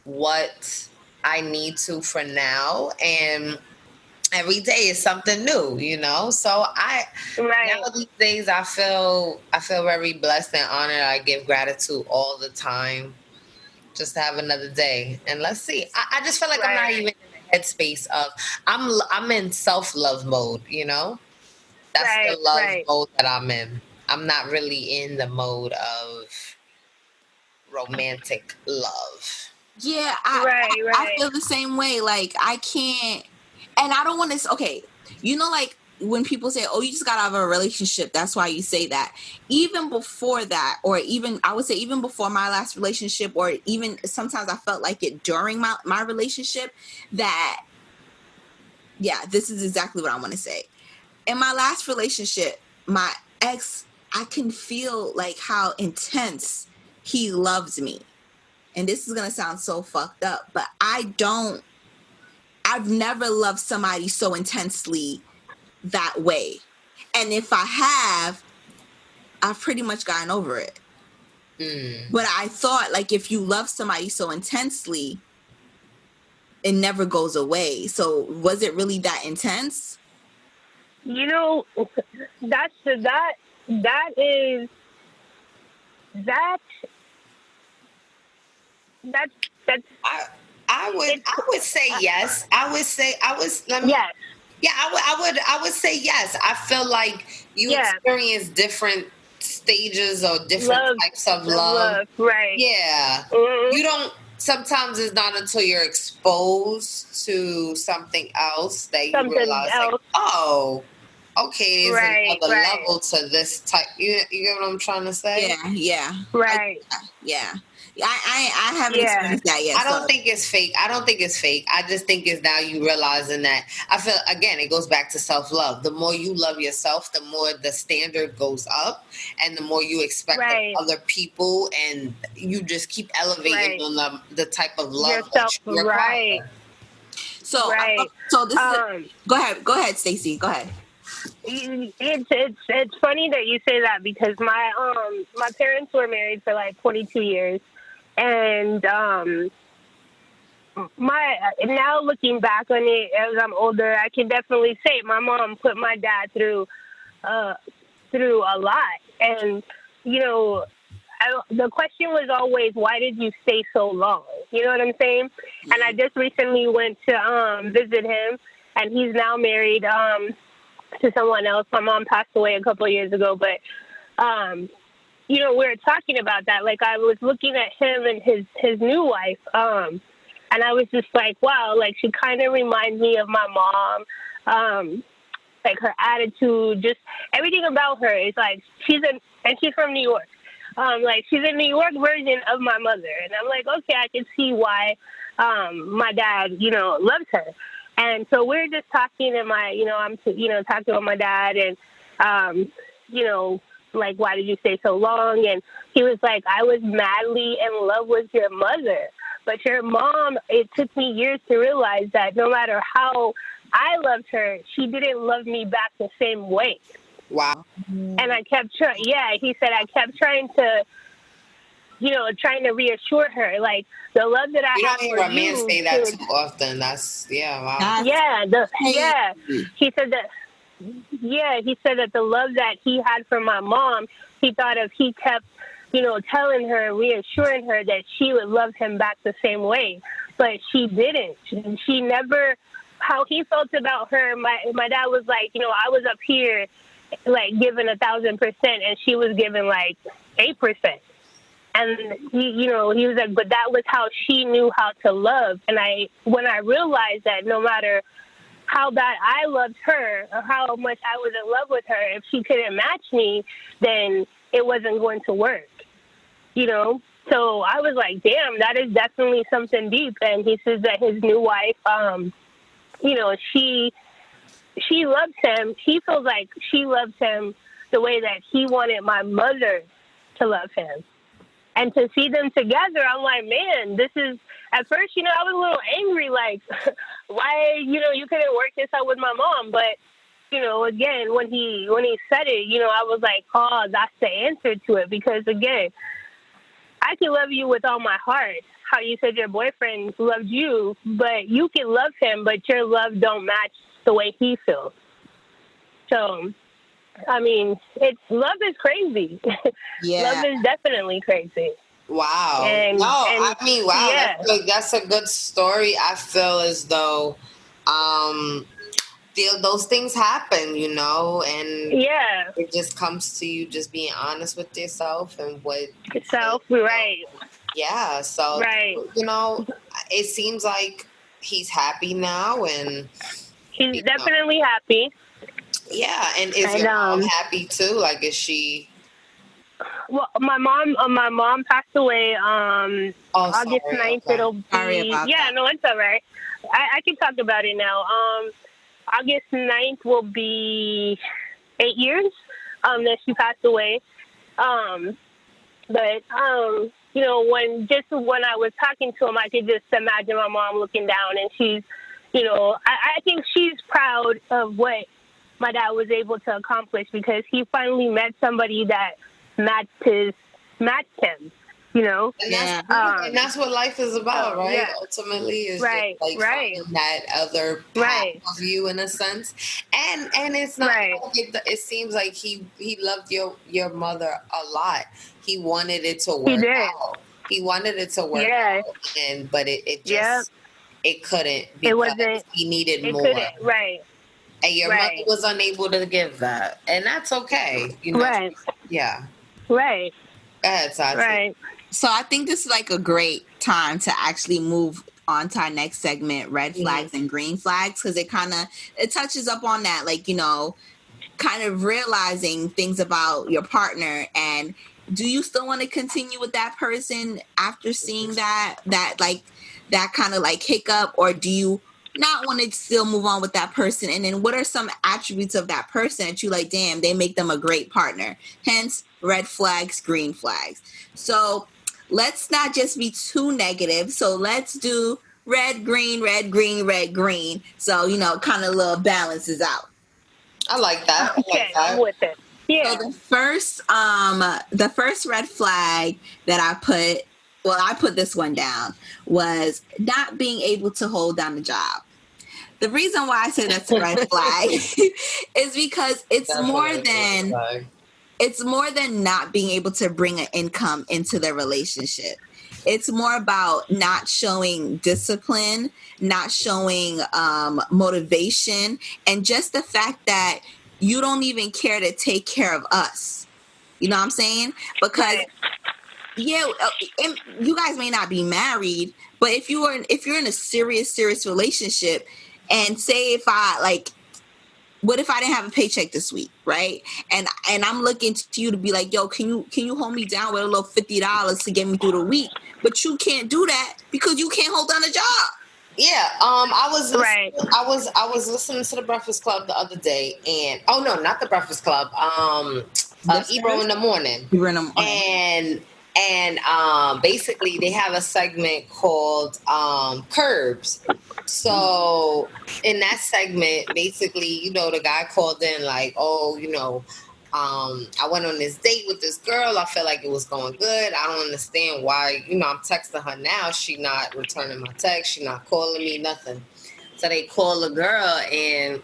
Speaker 2: what I need to for now, and every day is something new, you know. So now these days I feel very blessed and honored. I give gratitude all the time. Just to have another day, and let's see. I just feel like I'm not even in the headspace of I'm in self-love mode, you know. That's the love mode that I'm in. I'm not really in the mode of romantic love.
Speaker 1: Yeah, I feel the same way. Like I can't, and I don't want to. Okay, you know, like when people say, oh, you just got out of a relationship, that's why you say that. Even before that, or even I would say even before my last relationship, or even sometimes I felt like it during my relationship, that, yeah, this is exactly what I want to say. In my last relationship, my ex, I can feel like how intense he loves me. And this is going to sound so fucked up, but I've never loved somebody so intensely that way. And if I have, I've pretty much gotten over it. But I thought, like, if you love somebody so intensely, it never goes away. So was it really that intense?
Speaker 3: You know, that's
Speaker 2: I would say yes. I would say yes. I feel like you experience different stages or different types of love.
Speaker 3: Right.
Speaker 2: Yeah. Mm-hmm. You don't, sometimes it's not until you're exposed to something else that you realize, like, oh, okay, there's another level to this type. You get what I'm trying to say?
Speaker 1: Yeah.
Speaker 3: Right.
Speaker 1: Yeah. I haven't experienced that yet.
Speaker 2: I don't think it's fake. I just think it's now you realizing that. I feel, again, it goes back to self-love. The more you love yourself, the more the standard goes up, and the more you expect of other people, and you just keep elevating on the type of love that you require.
Speaker 1: So this is go ahead, Stacey. Go ahead.
Speaker 3: It's funny that you say that, because my parents were married for like 22 years. And now looking back on it as I'm older, I can definitely say my mom put my dad through a lot. And, you know, the question was always, why did you stay so long? You know what I'm saying? Mm-hmm. And I just recently went to visit him, and he's now married to someone else. My mom passed away a couple of years ago, but you know, we were talking about that. Like, I was looking at him and his new wife, and I was just like, wow, like, she kind of reminds me of my mom. Like, her attitude, just everything about her is like, she's from New York. Like, she's a New York version of my mother. And I'm like, okay, I can see why my dad, you know, loves her. And so we're just talking, and I'm talking with my dad, and, you know, like, why did you stay so long? And he was like, I was madly in love with your mother. But your mom, it took me years to realize that no matter how I loved her, she didn't love me back the same way.
Speaker 2: Wow.
Speaker 3: And I kept trying. Yeah, he said I kept trying to reassure her, like, the love that I have for you. You don't hear a man say that too often.
Speaker 2: That's, yeah, wow.
Speaker 3: He said that. Yeah, he said that the love that he had for my mom, he kept, you know, telling her, reassuring her that she would love him back the same way. But she didn't. She never, how he felt about her, my dad was like, you know, I was up here, like, giving 1,000%, and she was giving, like, 8%. And, he was like, but that was how she knew how to love. And when I realized that no matter how bad I loved her or how much I was in love with her, if she couldn't match me, then it wasn't going to work, you know? So I was like, damn, that is definitely something deep. And he says that his new wife, you know, she loves him. He feels like she loves him the way that he wanted my mother to love him. And to see them together, I'm like, man, this is, at first, you know, I was a little angry, like, why, you know, you couldn't work this out with my mom. But, you know, again, when he said it, you know, I was like, oh, that's the answer to it. Because, again, I can love you with all my heart. How you said your boyfriend loved you, but you can love him, but your love don't match the way he feels. So, I mean, love is crazy.
Speaker 1: Yeah.
Speaker 3: Love is definitely crazy.
Speaker 2: Wow. Wow. Yeah. That's a good story. I feel as though those things happen, you know, and
Speaker 3: yeah,
Speaker 2: it just comes to you just being honest with yourself and what
Speaker 3: yourself, right?
Speaker 2: Yeah. So,
Speaker 3: right.
Speaker 2: You know, it seems like he's happy now, and
Speaker 3: he's definitely happy.
Speaker 2: Yeah, and is your mom happy too? Like, is she?
Speaker 3: Well, my mom passed away August 9th. Okay. It'll be that. No, it's all right. I can talk about it now. August 9th will be 8 years that she passed away. But you know, when I was talking to him, I could just imagine my mom looking down, and she's, you know, I think she's proud of what my dad was able to accomplish, because he finally met somebody that matched him, you know?
Speaker 2: And that's what life is about, right?
Speaker 3: Yeah.
Speaker 2: Ultimately, is
Speaker 3: right,
Speaker 2: just like finding that other path of you, in a sense. And it's not like it seems like he loved your mother a lot. He wanted it to work out. He wanted it to work out, but it just it couldn't, because he needed more.
Speaker 3: Right.
Speaker 2: And your mother was unable to give that. And that's okay. You know?
Speaker 3: Right.
Speaker 2: Yeah.
Speaker 3: Right.
Speaker 2: Go ahead, Tati.
Speaker 3: Right.
Speaker 1: So I think this is like a great time to actually move on to our next segment, red flags and green flags, because it touches up on that, like, you know, kind of realizing things about your partner, and do you still want to continue with that person after seeing that kind of like hiccup, or do you not want to still move on with that person? And then what are some attributes of that person that you like, damn, they make them a great partner? Hence, red flags, green flags. So let's not just be too negative. So let's do red, green, red, green, red, green. So, you know, kind of a little balances out.
Speaker 2: I like that.
Speaker 3: I'm with it. Yeah.
Speaker 1: So the first red flag that I put this one down, was not being able to hold down the job. The reason why I say that's a red flag is because it's more than it's more than not being able to bring an income into their relationship. It's more about not showing discipline, not showing motivation, and just the fact that you don't even care to take care of us. You know what I'm saying? Because yeah, you guys may not be married, but if you're in a serious relationship, and say if I like, what if I didn't have a paycheck this week, right? And I'm looking to you to be like, yo, can you hold me down with a little $50 to get me through the week? But you can't do that because you can't hold down a job.
Speaker 2: Yeah, I was listening to the Breakfast Club the other day, and not the Breakfast Club, Ebro in the morning, and basically they have a segment called Curbs. So in that segment, basically, the guy called in like, I went on this date with this girl. I felt like it was going good. I don't understand why, I'm texting her now. She not returning my text. She not calling me, nothing. So they call the girl and,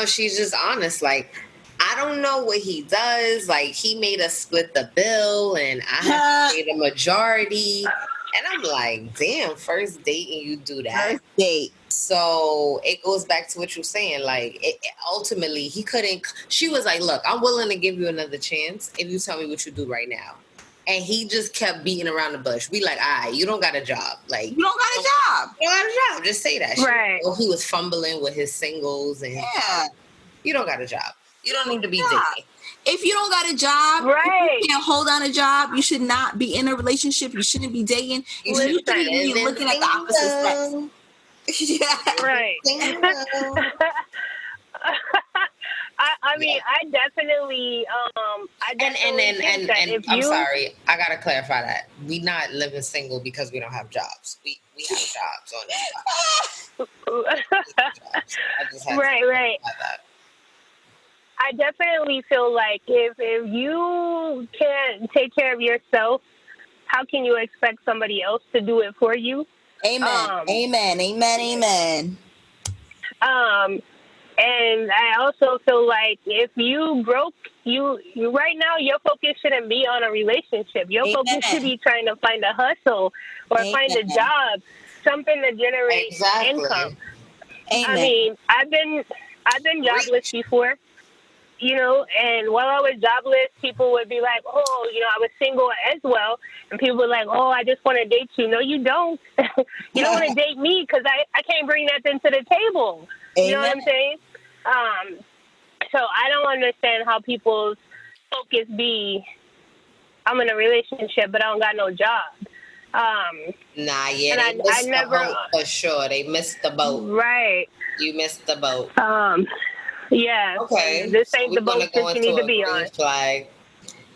Speaker 2: she's just honest. Like, I don't know what he does. Like, he made us split the bill and I have to pay the majority. And I'm like, damn, first date and you do that?
Speaker 1: First date.
Speaker 2: So it goes back to what you're saying. Like, ultimately, he couldn't. She was like, look, I'm willing to give you another chance if you tell me what you do right now. And he just kept beating around the bush. We like, all right, you don't got a job. Like,
Speaker 1: you don't got a job.
Speaker 2: You don't got a job. Just say that.
Speaker 3: Right.
Speaker 2: He was fumbling with his singles. And you don't got a job. You don't need to be dating.
Speaker 1: If you don't got a job,
Speaker 3: right,
Speaker 1: you can't hold on a job, you should not be in a relationship. You shouldn't be dating. You shouldn't be looking at the opposite sex.
Speaker 3: Yeah. Right. I mean, I definitely
Speaker 2: and I'm sorry, I gotta clarify that we not living single because we don't have jobs. We have jobs on this.
Speaker 3: Right. I definitely feel like if you can't take care of yourself, how can you expect somebody else to do it for you?
Speaker 1: Amen.
Speaker 3: And I also feel like if you broke, you right now, your focus shouldn't be on a relationship. Your focus should be trying to find a hustle or find a job, something to generate income. I mean, I've been jobless before. And while I was jobless, people would be like, oh, I was single as well. And people were like, oh, I just want to date you. No, you don't. You don't want to date me because I can't bring nothing to the table. You know what I'm saying? So I don't understand how people's focus be, I'm in a relationship, but I don't got no job.
Speaker 2: They missed the boat for sure. They missed the boat.
Speaker 3: Right.
Speaker 2: You missed the boat.
Speaker 3: Yeah.
Speaker 2: Okay.
Speaker 3: This ain't the boat that you need to be on.
Speaker 2: Flag.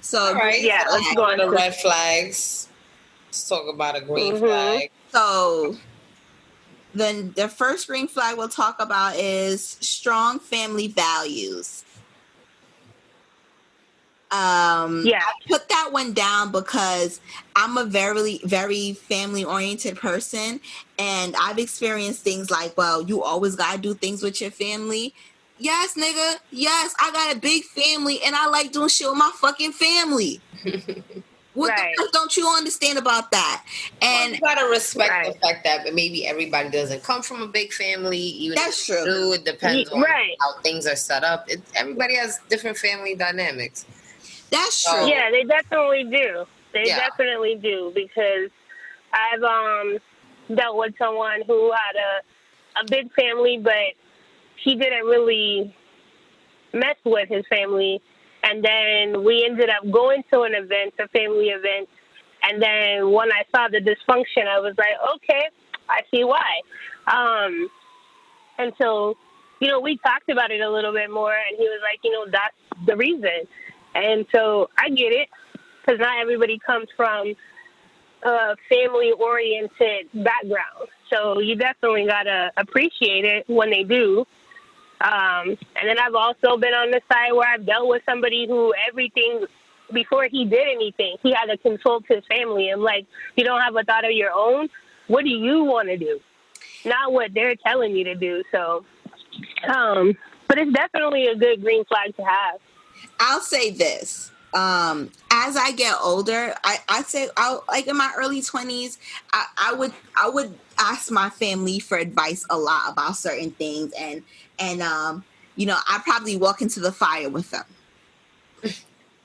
Speaker 1: So,
Speaker 2: all right.
Speaker 3: Yeah, let's go on
Speaker 2: the red flags. Let's talk about a green flag.
Speaker 1: So, then the first green flag we'll talk about is strong family values. I put that one down because I'm a very, very family oriented person, and I've experienced things like, well, you always gotta do things with your family. Yes, nigga. Yes, I got a big family, and I like doing shit with my fucking family. What the fuck don't you understand about that? And
Speaker 2: you gotta respect the fact that maybe everybody doesn't come from a big family. Even
Speaker 1: that's true.
Speaker 2: Do, it depends on how things are set up. Everybody has different family dynamics.
Speaker 1: That's true.
Speaker 3: Yeah, they definitely do. They definitely do, because I've dealt with someone who had a big family, but he didn't really mess with his family. And then we ended up going to an event, a family event. And then when I saw the dysfunction, I was like, okay, I see why. And so, we talked about it a little bit more, and he was like, that's the reason. And so I get it, because not everybody comes from a family-oriented background. So you definitely got to appreciate it when they do. And then I've also been on the side where I've dealt with somebody who everything, before he did anything, he had to consult his family. I'm like, you don't have a thought of your own? What do you want to do? Not what they're telling you to do. So, but it's definitely a good green flag to have.
Speaker 1: I'll say this. as I get older, I'd say like in my early 20s, I would ask my family for advice a lot about certain things, and I probably walk into the fire with them.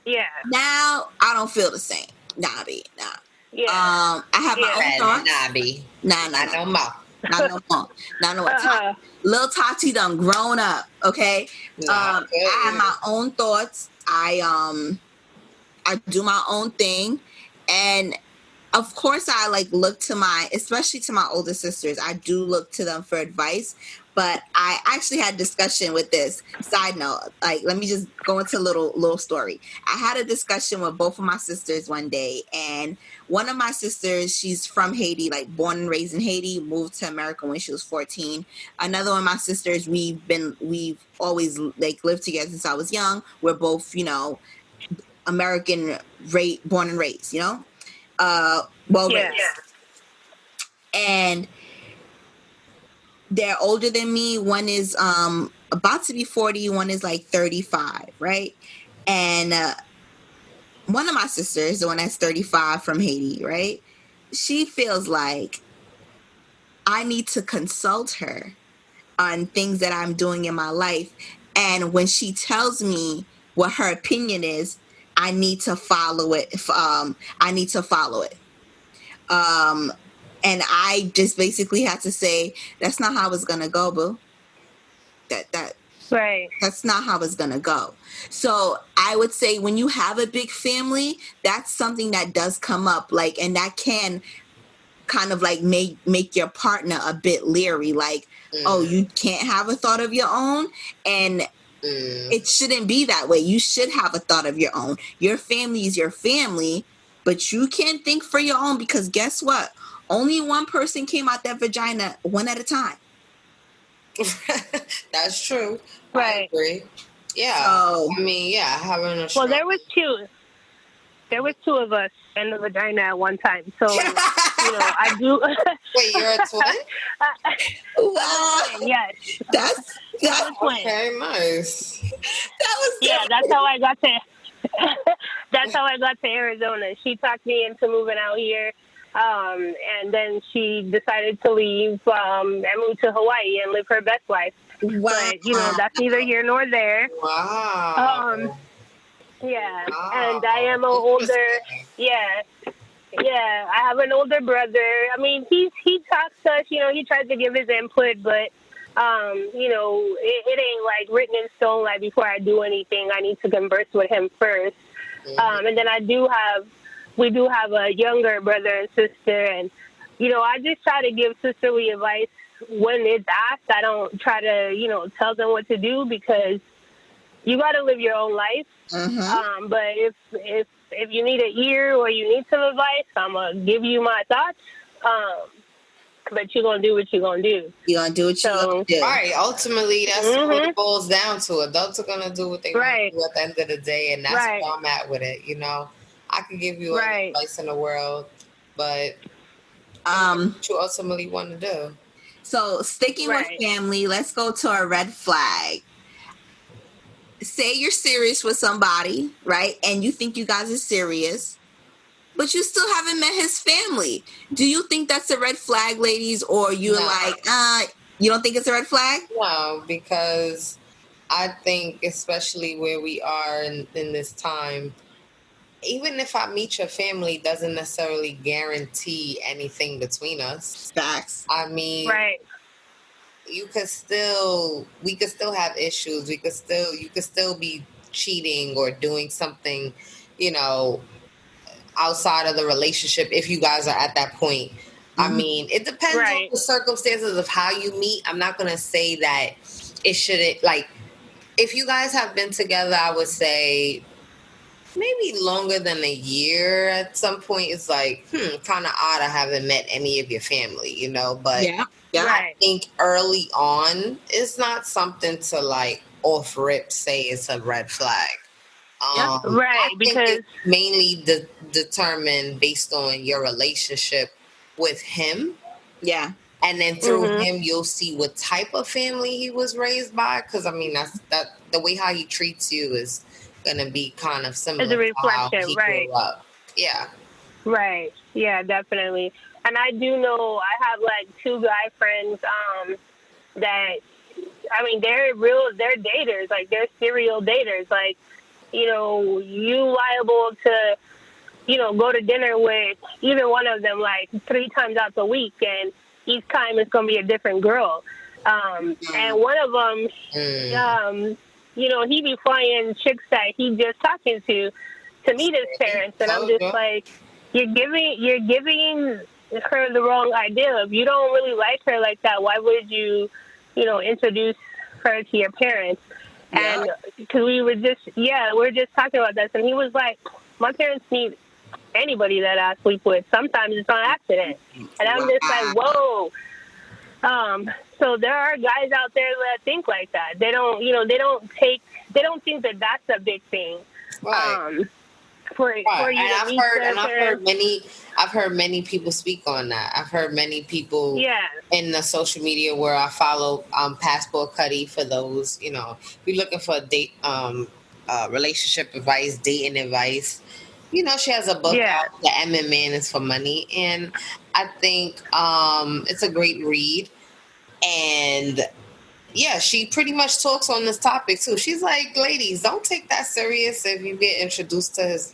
Speaker 3: Yeah.
Speaker 1: Now I don't feel the same. Nah, B, nah.
Speaker 3: Yeah.
Speaker 1: I have my own thoughts.
Speaker 2: Nah, B.
Speaker 1: Nah,
Speaker 2: not no more.
Speaker 1: Not no more. Not no more. Little Tati done grown up. Okay. I have my own thoughts. I do my own thing, and of course I like look to especially to my older sisters. I do look to them for advice, but I actually had discussion with this. Side note, like, let me just go into a little story. I had a discussion with both of my sisters one day, and one of my sisters, she's from Haiti, like born and raised in Haiti, moved to America when she was 14. Another one of my sisters, we've always like lived together since I was young. We're both, American born and raised, raised. And they're older than me. One is about to be 40, one is like 35, right? And one of my sisters, the one that's 35 from Haiti, right? She feels like I need to consult her on things that I'm doing in my life. And when she tells me what her opinion is, I need to follow it. And I just basically had to say, that's not how it's gonna go, boo. That's not how it's gonna go. So I would say when you have a big family, that's something that does come up, like, and that can kind of like make your partner a bit leery, like, oh, you can't have a thought of your own, and it shouldn't be that way. You should have a thought of your own. Your family is your family, but you can't think for your own, because guess what? Only one person came out that vagina one at a time.
Speaker 2: That's true.
Speaker 3: Right.
Speaker 2: I agree. Yeah. So, I mean, yeah, having a
Speaker 3: Well, there was two. There was two of us in the vagina at one time. So, I do.
Speaker 2: Wait, you're a twin?
Speaker 1: Wow.
Speaker 3: Yes.
Speaker 1: That's
Speaker 2: okay, nice.
Speaker 3: That's how I got to. That's how I got to Arizona. She talked me into moving out here, and then she decided to leave and move to Hawaii and live her best life.
Speaker 1: Wow.
Speaker 3: But that's neither here nor there.
Speaker 2: Wow.
Speaker 3: Yeah, and I am an older. Yeah, I have an older brother. I mean, he talks to us. He tries to give his input, but it ain't like written in stone. Like, before I do anything, I need to converse with him first. And then we do have a younger brother and sister, and I just try to give sisterly advice when it's asked. I don't try to tell them what to do, because you got to live your own life.
Speaker 1: Mm-hmm.
Speaker 3: But if you need an ear or you need some advice, I'm gonna give you my thoughts. But you're gonna do what you're gonna do.
Speaker 1: You're gonna do what you're gonna do.
Speaker 2: Right. Ultimately, that's what it boils down to. Adults are gonna do what they want to do at the end of the day, and that's where I'm at with it. I can give you all the advice in the world, but what you ultimately want to do.
Speaker 1: So, sticking with family, let's go to a red flag. Say you're serious with somebody, right? And you think you guys are serious, but you still haven't met his family. Do you think that's a red flag, ladies? Or you're like, you don't think it's a red flag?
Speaker 2: No, because I think, especially where we are in this time, even if I meet your family, doesn't necessarily guarantee anything between us.
Speaker 1: Facts.
Speaker 2: I mean, we could still have issues. You could still be cheating or doing something, outside of the relationship, if you guys are at that point. I mean, it depends on the circumstances of how you meet. I'm not going to say that it shouldn't, like, if you guys have been together, I would say maybe longer than a year at some point. It's like, kind of odd I haven't met any of your family, but I think early on, it's not something to, like, off rip say it's a red flag. I think it's mainly determined based on your relationship with him.
Speaker 1: Yeah.
Speaker 2: And then through him, you'll see what type of family he was raised by. Because, I mean, that's the way how he treats you is gonna be kind of similar
Speaker 3: It's a reflection,
Speaker 2: to how he
Speaker 3: right?
Speaker 2: grew up. Yeah.
Speaker 3: Right. Yeah, definitely. And I do know I have like 2 guy friends that, I mean, they're daters, like they're serial daters. Like, you liable to, go to dinner with either one of them like 3 times out the week, and each time it's going to be a different girl. And one of them, he be flying chicks that he just talking to meet his parents, and I'm just like, you're giving her the wrong idea. If you don't really like her like that, why would you, introduce her to your parents? Yeah. And because we're just talking about this, and he was like, my parents meet anybody that I sleep with. Sometimes it's on accident, and I'm just like, whoa. So there are guys out there that think like that. They don't, they don't think that that's a big thing.
Speaker 2: Right.
Speaker 3: For you to
Speaker 2: I've heard many people speak on that. I've heard many people in the social media where I follow Passport Cuddy, for those, if you're looking for a date, relationship advice, dating advice. She has a book out, The M Man is for Money, and I think it's a great read. And yeah, she pretty much talks on this topic too. She's like, ladies, don't take that serious if you get introduced to his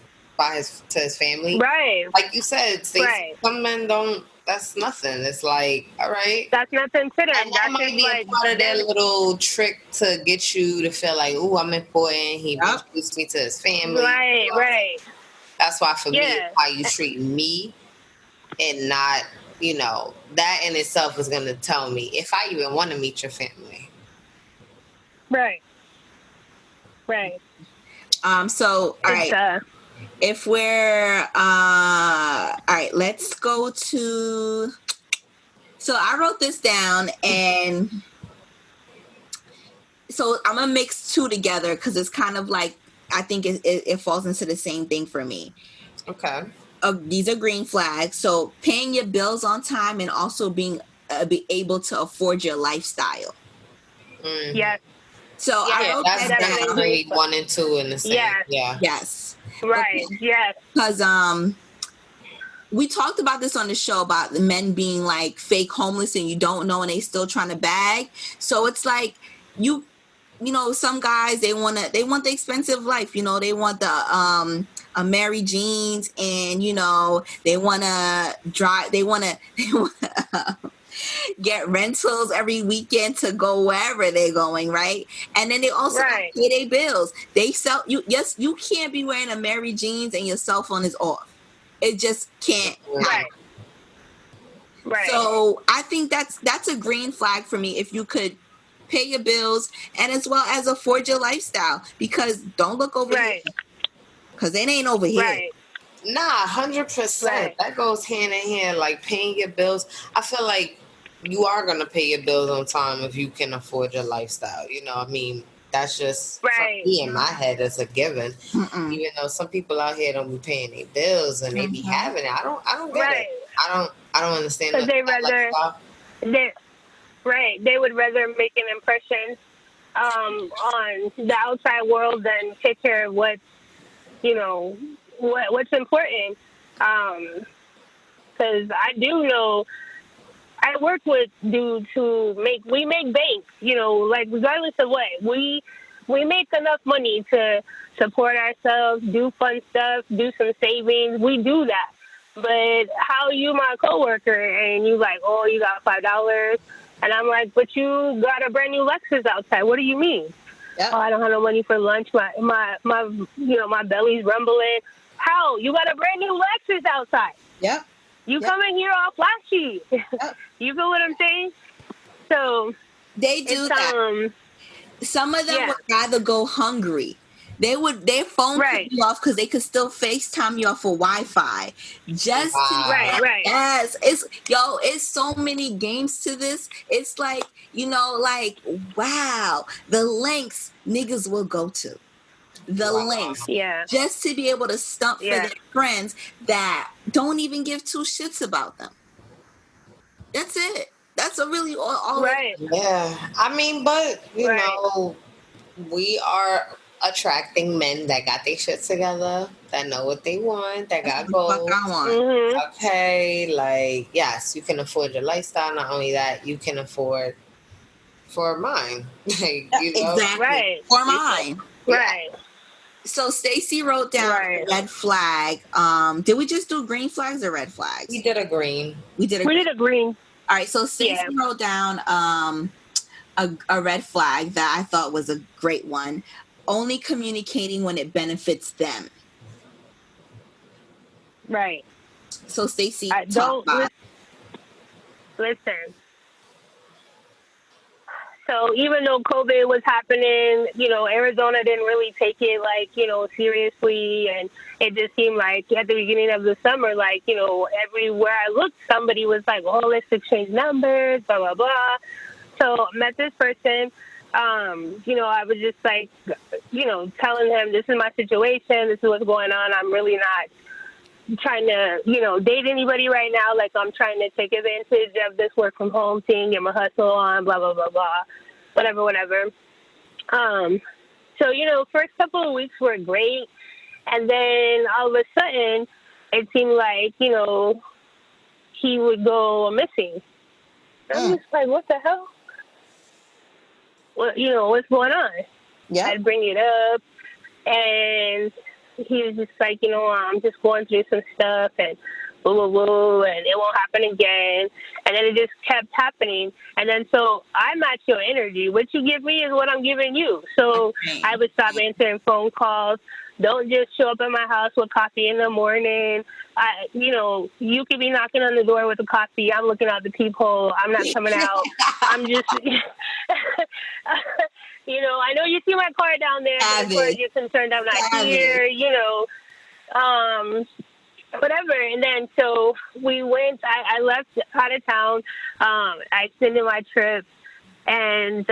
Speaker 2: family.
Speaker 3: Right.
Speaker 2: Like you said, some men don't. That's nothing. It's like, all right,
Speaker 3: that's nothing to them.
Speaker 2: And that might be a part of their little trick to get you to feel like, oh, I'm important. He introduced me to his family.
Speaker 3: Right, right.
Speaker 2: That's why for me, it's how you treat me, and not, that in itself is going to tell me if I even want to meet your family.
Speaker 3: Right. Right.
Speaker 1: So, all right. If we're, all right, let's go to, so I wrote this down, and so I'm going to mix 2 together because it's kind of like, I think it falls into the same thing for me.
Speaker 2: Okay.
Speaker 1: These are green flags. So paying your bills on time and also being be able to afford your lifestyle.
Speaker 2: Mm-hmm.
Speaker 3: Yes.
Speaker 1: So
Speaker 2: that's definitely 1 and 2 in the same. Yeah.
Speaker 1: Yes.
Speaker 3: Right. Yes.
Speaker 1: Because we talked about this on the show about the men being like fake homeless and you don't know and they still trying to bag. So it's like some guys they want the expensive life. They want the Mary Jeans, and they want to drive. They want to get rentals every weekend to go wherever they're going, right? And then they also pay their bills. They sell you. Yes, you can't be wearing a Mary Jeans and your cell phone is off. It just can't.
Speaker 3: Right. Right.
Speaker 1: So I think that's a green flag for me if you could pay your bills and as well as afford your lifestyle, because don't look over here because it ain't over here.
Speaker 3: Right.
Speaker 2: Nah, 100%. That goes hand in hand. Like paying your bills. I feel like you are gonna pay your bills on time if you can afford your lifestyle. I mean, that's just me in my head as a given. Mm-mm. Even though some people out here don't be paying their bills and they be having it. I don't get it. I don't understand.
Speaker 3: Because they rather they would rather make an impression on the outside world than take care of what's important. Because I do know I work with dudes who make bank, like regardless of what, we make enough money to support ourselves, do fun stuff, do some savings. We do that. But how you my coworker and you like, oh, you got $5, and I'm like, but you got a brand new Lexus outside. What do you mean? Yep. Oh, I don't have no money for lunch. My belly's rumbling. How? You got a brand new Lexus outside.
Speaker 1: Yep.
Speaker 3: You come in here all flashy. Yep. You feel what I'm saying? So
Speaker 1: they do that. Some of them would rather go hungry. Their phone could be off because they could still FaceTime you off of Wi-Fi. Yes, it's so many games to this. It's like, wow, the lengths niggas will go to. Lengths.
Speaker 3: Yeah.
Speaker 1: Just to be able to stump for their friends that don't even give 2 shits about them. That's it. That's a really all
Speaker 2: right. Yeah. I mean, but you know, we are attracting men that got their shit together, that know what they want, that got
Speaker 1: Fuck
Speaker 2: goals.
Speaker 1: I want.
Speaker 3: Mm-hmm.
Speaker 2: Okay, like, yes, you can afford your lifestyle. Not only that, you can afford for mine. Like, you know,
Speaker 1: Exactly.
Speaker 3: Right.
Speaker 1: Or mine.
Speaker 2: Yeah.
Speaker 3: Right.
Speaker 1: So Stacy wrote down
Speaker 3: Right.
Speaker 1: red flag. Did we just do green flags or red flags?
Speaker 2: We did a green.
Speaker 1: We did a
Speaker 3: We
Speaker 1: green.
Speaker 3: did a green.
Speaker 1: All right, so Stacy
Speaker 3: Yeah.
Speaker 1: wrote down a red flag that I thought was a great one. Only communicating when it benefits them.
Speaker 3: Right.
Speaker 1: So Stacy,
Speaker 3: I
Speaker 1: talk
Speaker 3: don't
Speaker 1: about.
Speaker 3: listen. So even though COVID was happening, Arizona didn't really take it seriously, and it just seemed like at the beginning of the summer, everywhere I looked, somebody was like, "Oh, let's exchange numbers," blah blah blah. So I met this person. I was just like, telling him, "This is my situation. This is what's going on. I'm really not trying to, date anybody right now. Like, I'm trying to take advantage of this work from home thing, get my hustle on, blah, blah, blah, blah, whatever. So, first couple of weeks were great. And then all of a sudden, it seemed like, he would go missing. I'm just like, what the hell? What's going on?
Speaker 1: Yeah.
Speaker 3: I'd bring it up, and he was just like, I'm just going through some stuff, and blah, blah, blah, and it won't happen again. And then it just kept happening. And then so I match your energy. What you give me is what I'm giving you. So I would stop answering phone calls. Don't just show up at my house with coffee in the morning. You could be knocking on the door with a coffee. I'm looking out the peephole. I'm not coming out. I'm just, I know you see my car down there. As far as you're concerned, I'm not here, whatever. And then so we went, I left out of town. I extended my trip. And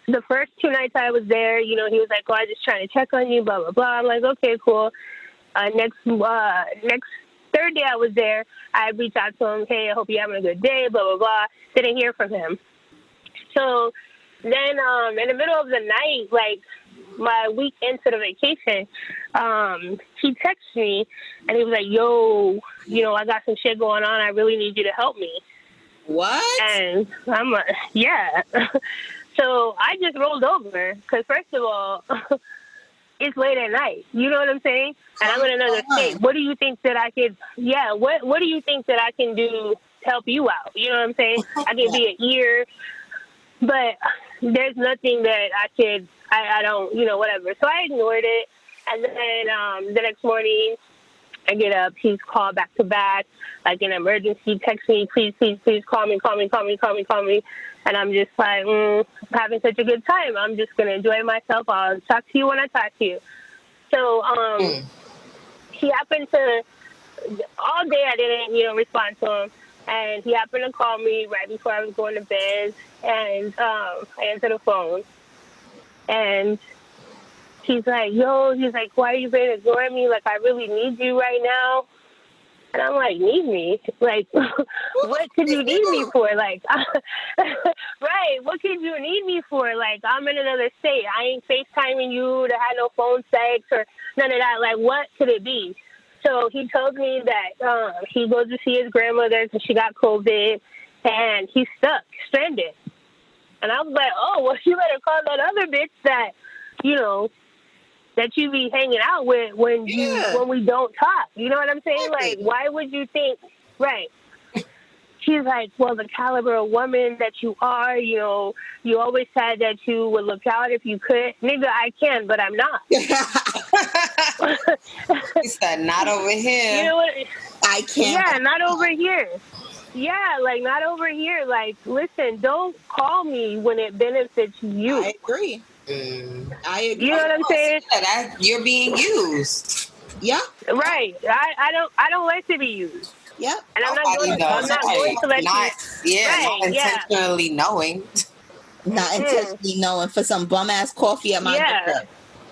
Speaker 3: the first 2 nights I was there, he was like, "Oh, I'm just trying to check on you, blah, blah, blah." I'm like, okay, cool. Next third day I was there, I reached out to him, "Hey, I hope you're having a good day, blah, blah, blah." Didn't hear from him. So then in the middle of the night, like my week into the vacation, he texted me and he was like, "Yo, I got some shit going on. I really need you to help me."
Speaker 1: What?
Speaker 3: And I'm like, yeah. So I just rolled over because, first of all, it's late at night. You know what I'm saying? And I'm in another state. What do you think that I could? Yeah. What do you think that I can do to help you out? You know what I'm saying? I can be an ear, but there's nothing that I could. I don't. Whatever. So I ignored it. And then the next morning, I get up. He's called back to back, like an emergency. Text me, please, call me. And I'm just like, having such a good time. I'm just going to enjoy myself. I'll talk to you when I talk to you. So he happened to, all day I didn't, respond to him. And he happened to call me right before I was going to bed. And I answered the phone. And he's like, "Why are you been ignoring me? Like, I really need you right now." And I'm like, "Need me? Like, what could you need me for? Like, right, what could you need me for? Like, I'm in another state. I ain't FaceTiming you to have no phone sex or none of that. Like, what could it be?" So he told me that he goes to see his grandmother because she got COVID, and he's stuck, stranded. And I was like, "Oh, well, you better call that other bitch that, that you be hanging out with when we don't talk." You know what I'm saying? Like, why would you think, right? She's like, "Well, the caliber of woman that you are, you always said that you would look out if you could." Nigga, I can, but I'm not.
Speaker 2: He said, "Not over here."
Speaker 3: You know what?
Speaker 1: I can't.
Speaker 3: Yeah, not over here. Yeah, like, not over here. Like, listen, don't call me when it benefits you.
Speaker 1: I agree. I agree.
Speaker 3: You know what I'm saying?
Speaker 2: Yeah, you're being used.
Speaker 1: Yeah.
Speaker 3: Right. I don't like to be used.
Speaker 1: Yep.
Speaker 3: And I'm not going to let you.
Speaker 2: Yeah,
Speaker 3: right,
Speaker 2: not intentionally knowing.
Speaker 1: Not intentionally knowing for some bum ass coffee at my door.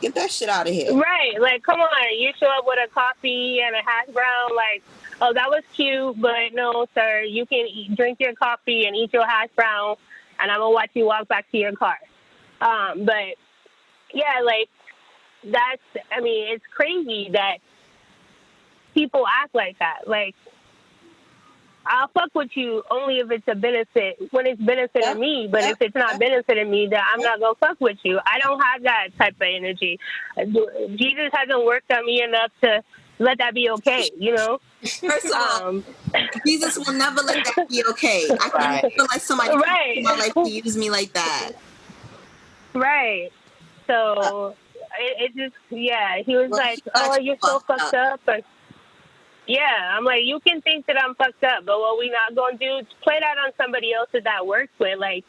Speaker 1: Get that shit out of here.
Speaker 3: Right. Like, come on. You show up with a coffee and a hash brown, like, "Oh, that was cute, but no, sir. You can drink your coffee and eat your hash brown, and I'm going to watch you walk back to your car." But, yeah, like, I mean, it's crazy that people act like that. Like, I'll fuck with you only if it's a benefit, when it's benefiting me. But if it's not benefiting me, then I'm not going to fuck with you. I don't have that type of energy. Jesus hasn't worked on me enough to let that be okay, you know?
Speaker 1: First of all, Jesus will never let that be okay. I can't feel like somebody in my life to use me like that.
Speaker 3: Right. So it just, he was like, oh, you're so fucked up. And I'm like, you can think that I'm fucked up, but what we not going to do is play that on somebody else that I work with. Like,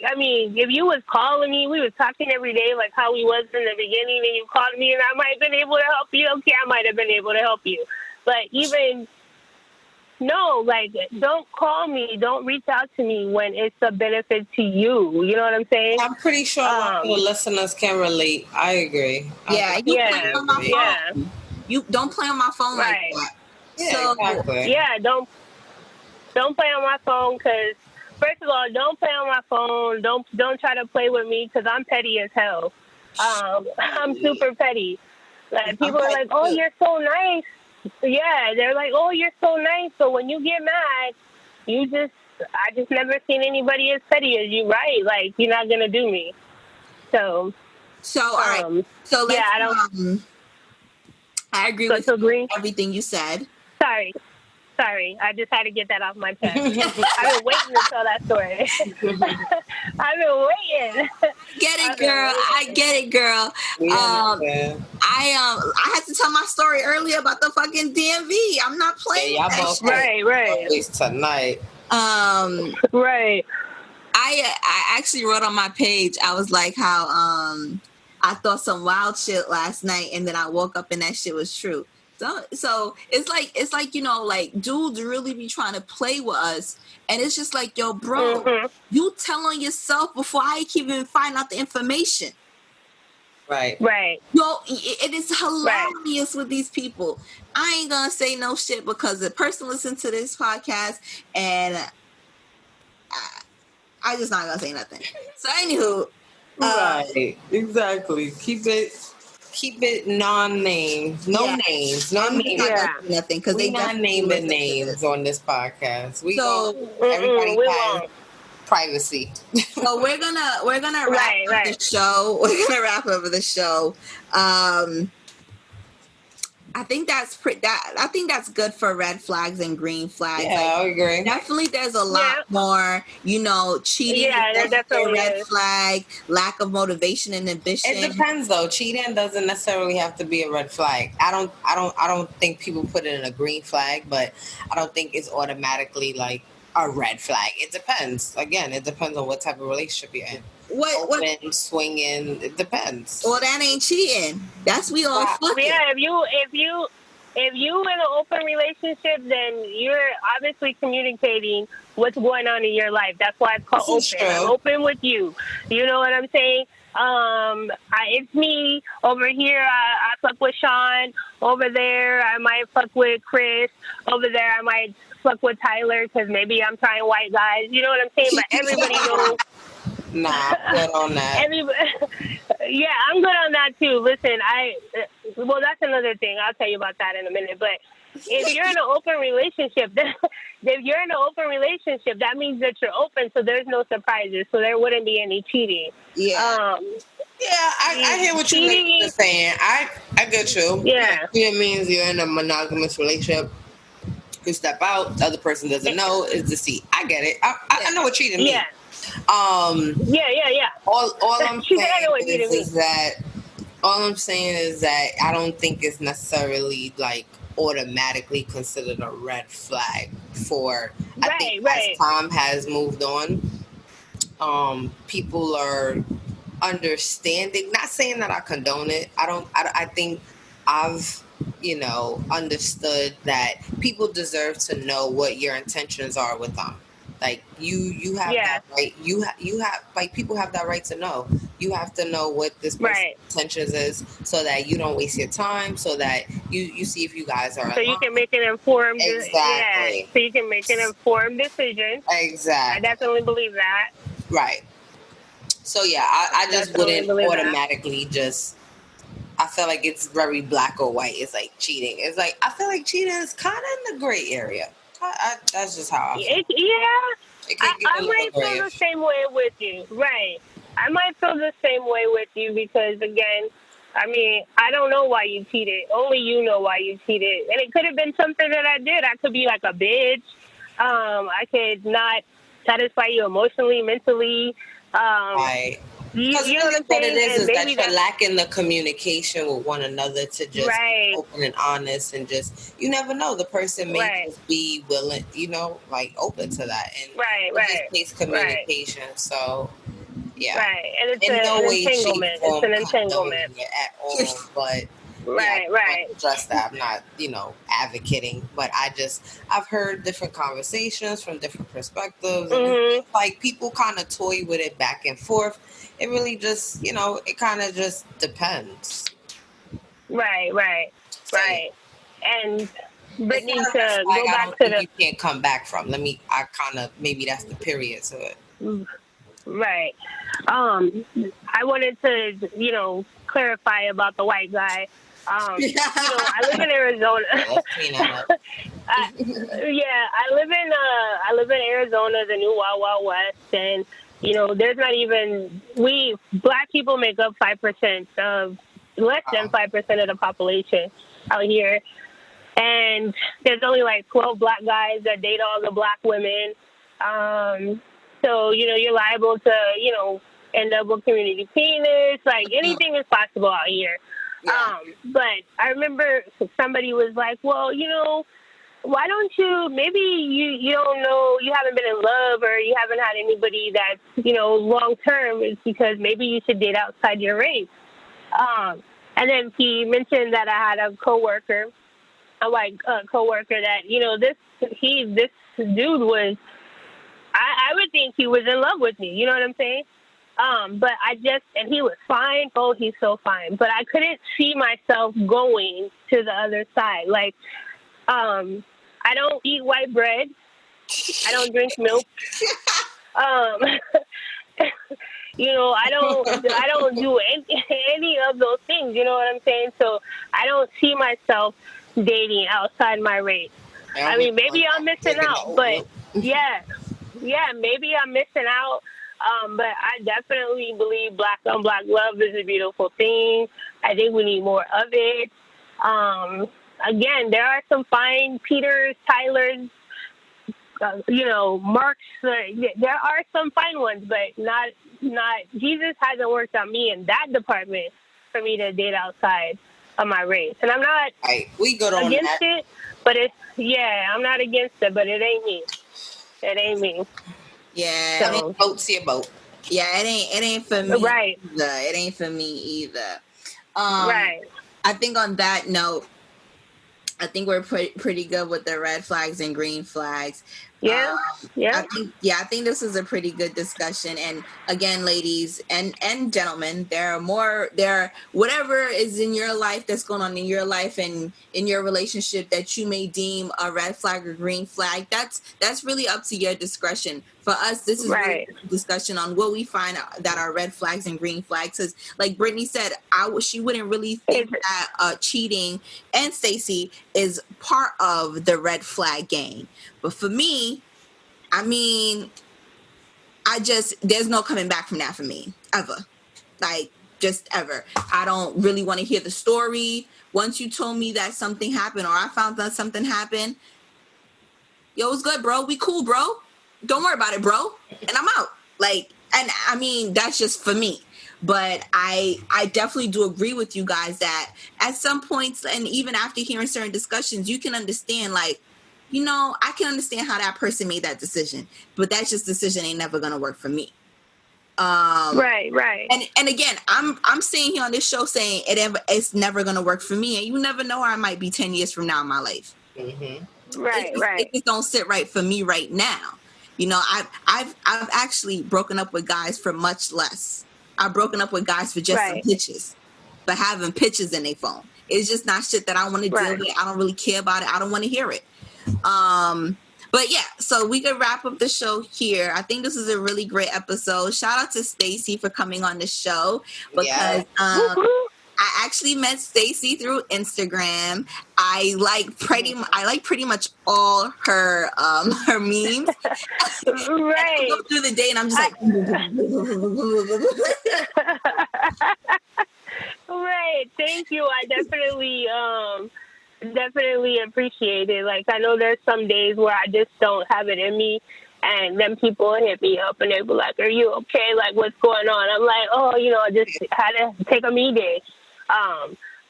Speaker 3: I mean, if you was calling me, we was talking every day, like how we was in the beginning, and you called me, and I might have been able to help you. Okay, I might have been able to help you. But even, no, like, don't call me, don't reach out to me when it's a benefit to you. You know what I'm saying?
Speaker 2: I'm pretty sure a lot of the listeners can relate. I agree.
Speaker 1: Yeah, you play on my phone. You don't play on my phone like that.
Speaker 2: Yeah, exactly.
Speaker 3: Yeah, don't play on my phone, because first of all, don't play on my phone. Don't try to play with me, because I'm petty as hell. I'm super petty. Like, people are like, oh, you're so nice. Yeah, they're like, oh, you're so nice. So when you get mad, I just never seen anybody as petty as you, right? Like, you're not gonna do me. So
Speaker 1: all right. So let's, I agree with everything you said.
Speaker 3: Sorry, I just had to get that off my chest. I've been waiting to tell that story. I've been waiting.
Speaker 1: Get it, girl. I get it, girl. I had to tell my story earlier about the fucking DMV. I'm not playing with that shit.
Speaker 3: Right.
Speaker 2: Tonight.
Speaker 3: Right.
Speaker 1: I actually wrote on my page, I was like how I thought some wild shit last night, and then I woke up and that shit was true. So it's like, you know, like, dudes really be trying to play with us, and it's just like, yo, bro, you tell on yourself before I can even find out the information.
Speaker 2: Right.
Speaker 1: Yo, it is hilarious with these people. I ain't gonna say no shit because the person listened to this podcast, and I just not gonna say nothing. So anywho,
Speaker 2: right, exactly. Keep it non-names, names,
Speaker 1: nothing, because they
Speaker 2: not naming names on this podcast.
Speaker 3: Everybody
Speaker 2: has privacy.
Speaker 1: So we're gonna wrap up the show. We're gonna wrap up the show. I think that's good for red flags and green flags.
Speaker 2: Yeah, I agree.
Speaker 1: Definitely, there's a lot more. You know, cheating is definitely a red flag. Lack of motivation and ambition.
Speaker 2: It depends, though. Cheating doesn't necessarily have to be a red flag. I don't think people put it in a green flag, but I don't think it's automatically like a red flag. It depends. Again, it depends on what type of relationship you're in. Open, swinging, it depends.
Speaker 1: Well, that ain't cheating. That's we all fucking.
Speaker 3: Yeah, if you in an open relationship, then you're obviously communicating what's going on in your life. That's why it's called open. I'm open with you. You know what I'm saying? It's me over here. I fuck with Sean. Over there, I might fuck with Chris. Over there, I might fuck with Tyler because maybe I'm trying white guys. You know what I'm saying? But everybody knows.
Speaker 2: Nah, good on that.
Speaker 3: Yeah, I'm good on that too. Listen, well, that's another thing. I'll tell you about that in a minute. But if you're in an open relationship, that means that you're open, so there's no surprises, so there wouldn't be any cheating.
Speaker 2: Yeah. I hear what you're saying. I get you.
Speaker 3: Yeah.
Speaker 2: It means you're in a monogamous relationship. You step out, the other person doesn't know, it's deceit. I get it. I know what cheating means.
Speaker 3: Yeah.
Speaker 2: All I'm saying is that I don't think it's necessarily like automatically considered a red flag for. I think as time has moved on, people are understanding. Not saying that I condone it. I think I've understood that people deserve to know what your intentions are with them. Like you have that right. You have like people have that right to know. You have to know what this person's intentions is, so that you don't waste your time. So that you see if you guys are.
Speaker 3: So you can make an informed.
Speaker 2: Exactly.
Speaker 3: Yeah. So you can make an informed decision.
Speaker 2: Exactly.
Speaker 3: I definitely believe that.
Speaker 2: Right. So yeah, I just wouldn't automatically just feel like it's very black or white. It's like cheating. It's like I feel like cheating is kind of in the gray area. That's just how I feel.
Speaker 3: I might feel the same way with you. Right. I might feel the same way with you because, again, I mean, I don't know why you cheated. Only you know why you cheated. And it could have been something that I did. I could be like a bitch. I could not satisfy you emotionally, mentally.
Speaker 2: Right. Because
Speaker 3: you know what I'm
Speaker 2: what
Speaker 3: saying?
Speaker 2: it is that you're lacking the communication with one another to just be open and honest, and just, you never know, the person may just be willing, you know, like open to that, and it just takes communication. So yeah,
Speaker 3: and it's an entanglement. It's an entanglement
Speaker 2: at all, but.
Speaker 3: Right.
Speaker 2: Address that. I'm not, you know, advocating, but I've heard different conversations from different perspectives. And like people kind of toy with it back and forth. It really just, you know, it kind of just depends.
Speaker 3: Right. And Brittany, to go back to
Speaker 2: you can't come back from. Maybe that's the period to it.
Speaker 3: Right. I wanted to, you know, clarify about the white guy. You know, I live in Arizona. I live in Arizona, the new Wild Wild West, and you know, there's not even black people make up 5% of less than 5% of the population out here, and there's only like 12 black guys that date all the black women. So you know, you're liable to, you know, end up with community penis. Like anything is possible out here. Yeah. But I remember somebody was like, well, you know, why don't you, maybe you don't know, you haven't been in love or you haven't had anybody that's, you know, long term, is because maybe you should date outside your race. And then he mentioned that I had a coworker that, you know, this dude was, I would think he was in love with me. You know what I'm saying? But and he was fine. Oh, he's so fine. But I couldn't see myself going to the other side. Like, I don't eat white bread. I don't drink milk. You know, I don't do any of those things. You know what I'm saying? So I don't see myself dating outside my race. I mean, maybe I'm missing out, but maybe I'm missing out. But I definitely believe black on black love is a beautiful thing. I think we need more of it. Again, there are some fine Peters, Tylers, you know, Marks. There are some fine ones, but not. Jesus hasn't worked on me in that department for me to date outside of my race, and I'm not against it. But I'm not against it, but it ain't me. It ain't me.
Speaker 1: Yeah,
Speaker 2: so, boat's your boat.
Speaker 1: Yeah, it ain't for me.
Speaker 3: Right.
Speaker 1: Either. It ain't for me either.
Speaker 3: Right.
Speaker 1: I think on that note, I think we're pretty good with the red flags and green flags.
Speaker 3: Yeah.
Speaker 1: I think this is a pretty good discussion. And again, ladies and gentlemen, whatever is in your life that's going on in your life and in your relationship that you may deem a red flag or green flag, that's really up to your discretion. For us, this is really a discussion on what we find that are red flags and green flags. Because, like Brittany said, she wouldn't really think that cheating and Stacey is part of the red flag game. But for me, I mean, there's no coming back from that for me, ever. Like, just ever. I don't really want to hear the story. Once you told me that something happened or I found that something happened, yo, it's good, bro. We cool, bro. Don't worry about it, bro. And I'm out. Like, and I mean, that's just for me. But I definitely do agree with you guys that at some points, and even after hearing certain discussions, you can understand, like, you know, I can understand how that person made that decision, but that decision ain't never gonna work for me.
Speaker 3: Right.
Speaker 1: And again, I'm sitting here on this show saying it's never gonna work for me, and you never know where I might be 10 years from now in my life.
Speaker 3: Mm-hmm.
Speaker 1: It just don't sit right for me right now. You know, I've actually broken up with guys for much less. I've broken up with guys for just some pictures, but having pictures in their phone. It's just not shit that I want to deal with. I don't really care about it. I don't want to hear it. But yeah, so we could wrap up the show here. I think this is a really great episode. Shout out to Stacey for coming on the show because I actually met Stacy through Instagram. I like pretty much all her her memes. I go through the day and I'm just like
Speaker 3: right. Thank you. I definitely appreciate it. Like, I know there's some days where I just don't have it in me, and then people hit me up and they be like, "Are you okay? Like, what's going on?" I'm like, "Oh, I just had to take a me day."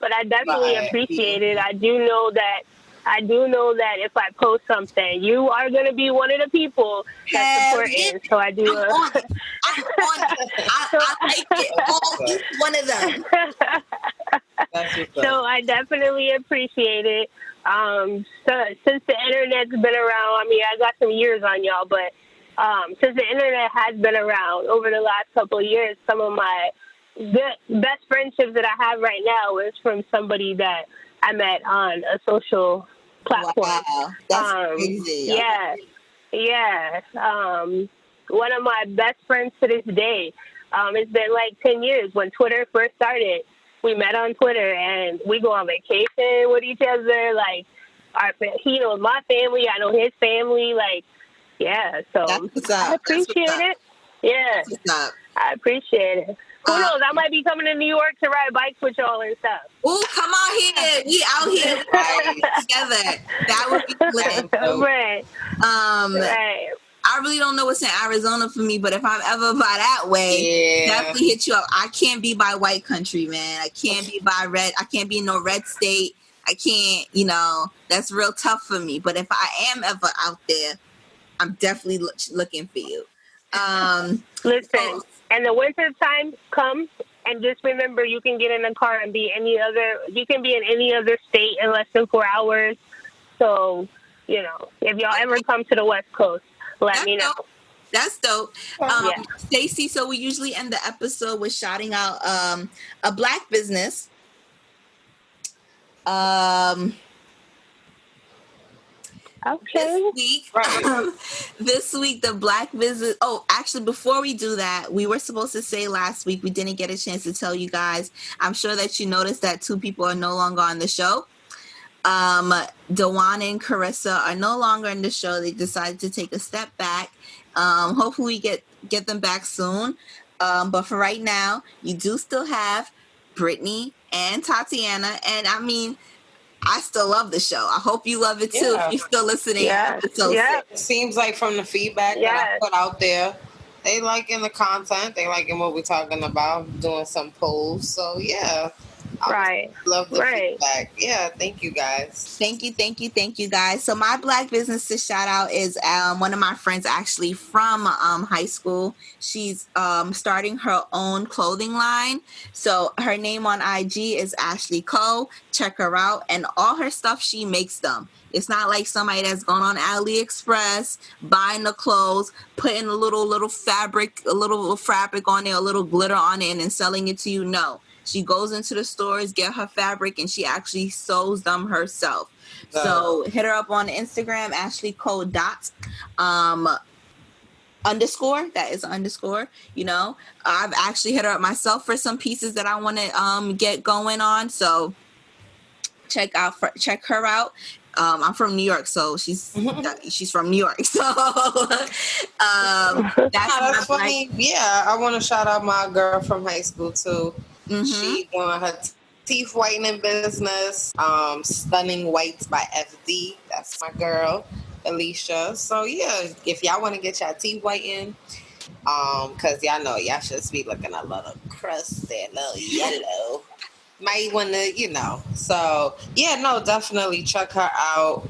Speaker 3: But I definitely appreciate it. I do know that if I post something, you are going to be one of the people that's supporting. So I do.
Speaker 1: I'm on it. I like it. Each one of them.
Speaker 3: So I definitely appreciate it. So since the internet's been around, I mean, I got some years on y'all, but since the internet has been around over the last couple of years, some of my best friendships that I have right now is from somebody that I met on a social platform.
Speaker 1: Wow, that's crazy.
Speaker 3: Yeah. One of my best friends to this day. It's been like 10 years. When Twitter first started, we met on Twitter, and we go on vacation with each other. Like, he knows my family, I know his family. Like, yeah. So I appreciate it. Yeah, I appreciate it. Who knows? I might be coming to New York to ride bikes with y'all and stuff.
Speaker 1: Oh, come on here. We out here together. That would be lit.
Speaker 3: Right.
Speaker 1: Right. I really don't know what's in Arizona for me, but if I'm ever by that way, definitely hit you up. I can't be by white country, man. I can't be by red. I can't be in no red state. I can't, that's real tough for me. But if I am ever out there, I'm definitely looking for you.
Speaker 3: Listen, and the winter time comes, and just remember, you can get in a car and you can be in any other state in less than 4 hours. So, if y'all ever come to the West Coast, let me know.
Speaker 1: That's dope. Stacey, so we usually end the episode with shouting out a Black business.
Speaker 3: Okay.
Speaker 1: This week, the Black business. Oh, actually, before we do that, we were supposed to say last week, we didn't get a chance to tell you guys. I'm sure that you noticed that 2 people are no longer on the show. Dewan and Carissa are no longer in the show. They decided to take a step back. Hopefully we get them back soon. But for right now, you do still have Brittany and Tatiana. And I mean, I still love the show. I hope you love it too. If you're still listening.
Speaker 2: It seems like from the feedback that I put out there, they liking the content. They liking what we're talking about. Doing some polls. So I love the feedback. Yeah, thank you guys.
Speaker 1: Thank you guys. So my Black business to shout out is one of my friends actually from high school. She's starting her own clothing line. So her name on IG is Ashley Coe. Check her out, and all her stuff, she makes them. It's not like somebody that's going on AliExpress, buying the clothes, putting a little fabric, a little fabric on there, a little glitter on it, and then selling it to you. No. She goes into the stores, get her fabric, and she actually sews them herself. So hit her up on Instagram, AshleyCoe _ that is _ I've actually hit her up myself for some pieces that I want to get going on. So check her out. I'm from New York, so she's from New York. So
Speaker 2: that's funny. Yeah, I want to shout out my girl from high school too. She doing her teeth whitening business, Stunning Whites by FD. That's my girl, Alicia. So if y'all want to get your teeth whitened, because y'all know y'all should be looking a little crusty, a little yellow. Might want to, So definitely check her out.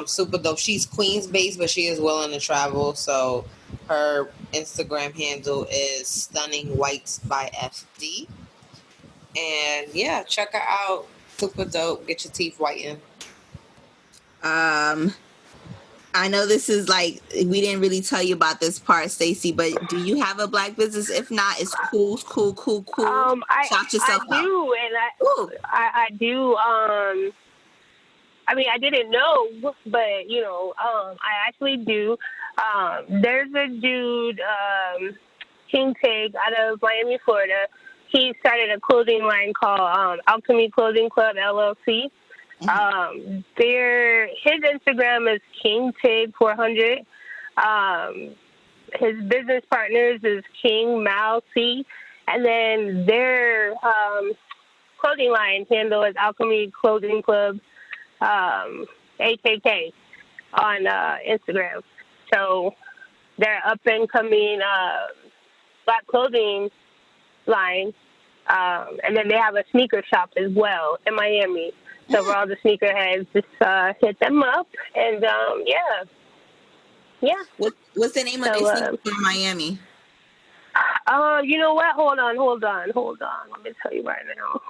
Speaker 2: Super dope. She's Queens based, but she is willing to travel. So her Instagram handle is Stunning Whites by FD. And check her out. Super dope. Get your teeth whitened.
Speaker 1: I know this is like, we didn't really tell you about this part, Stacey, but do you have a Black business? If not, it's cool. Shout yourself out.
Speaker 3: I do, and I do. I mean, I didn't know, but I actually do. There's a dude, King Tig, out of Miami, Florida. he started a clothing line called Alchemy Clothing Club LLC. His Instagram is King Tig 400. His business partners is King Mal C, and then their clothing line handle is Alchemy Clothing Club, AKK, on Instagram. So they're up and coming black clothing line, and then they have a sneaker shop as well in Miami. So for all the sneakerheads, just hit them up, and yeah.
Speaker 1: What's the name of their sneaker in Miami?
Speaker 3: You know what? Hold on. Let me tell you right now.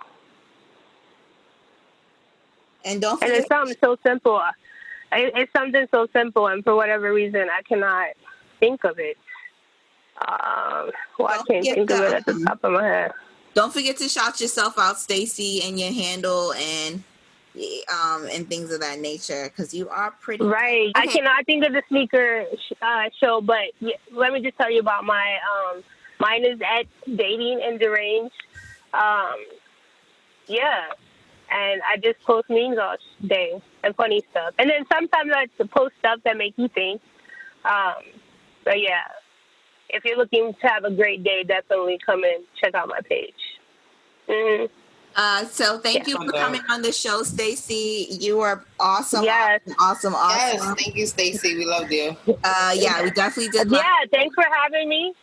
Speaker 1: And don't forget.
Speaker 3: And it's something so simple. It's something so simple, and for whatever reason, I cannot think of it. I can't think of it at the top of my head.
Speaker 1: Don't forget to shout yourself out, Stacy, and your handle and things of that nature, because you are pretty
Speaker 3: right. Okay. I cannot think of the sneaker show, but let me just tell you about my mine is at Dating and Deranged. And I just post memes all day and funny stuff, and then sometimes I post stuff that make you think. But yeah, if you're looking to have a great day, definitely come and check out my page. Mm-hmm.
Speaker 1: So thank you for coming on the show, Stacy. You are awesome.
Speaker 3: Yes.
Speaker 1: Awesome.
Speaker 2: Yes, thank you, Stacy. We loved you.
Speaker 1: Yeah, we definitely did.
Speaker 3: Yeah, thanks for having me.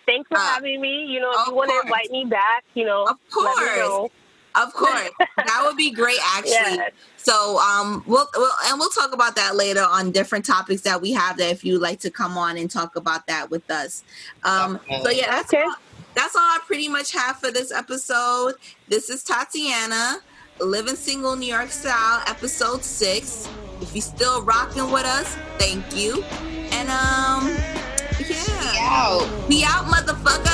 Speaker 3: If you want to invite me back,
Speaker 1: of course.
Speaker 3: Let me know.
Speaker 1: Of course, that would be great, actually. Yes. So, we'll talk about that later on different topics that we have. That if you'd like to come on and talk about that with us. So yeah, that's all I pretty much have for this episode. This is Tatiana, Living Single New York Style, episode 6. If you're still rocking with us, thank you. And yeah, we out, motherfucker.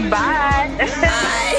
Speaker 3: Bye.
Speaker 1: Bye.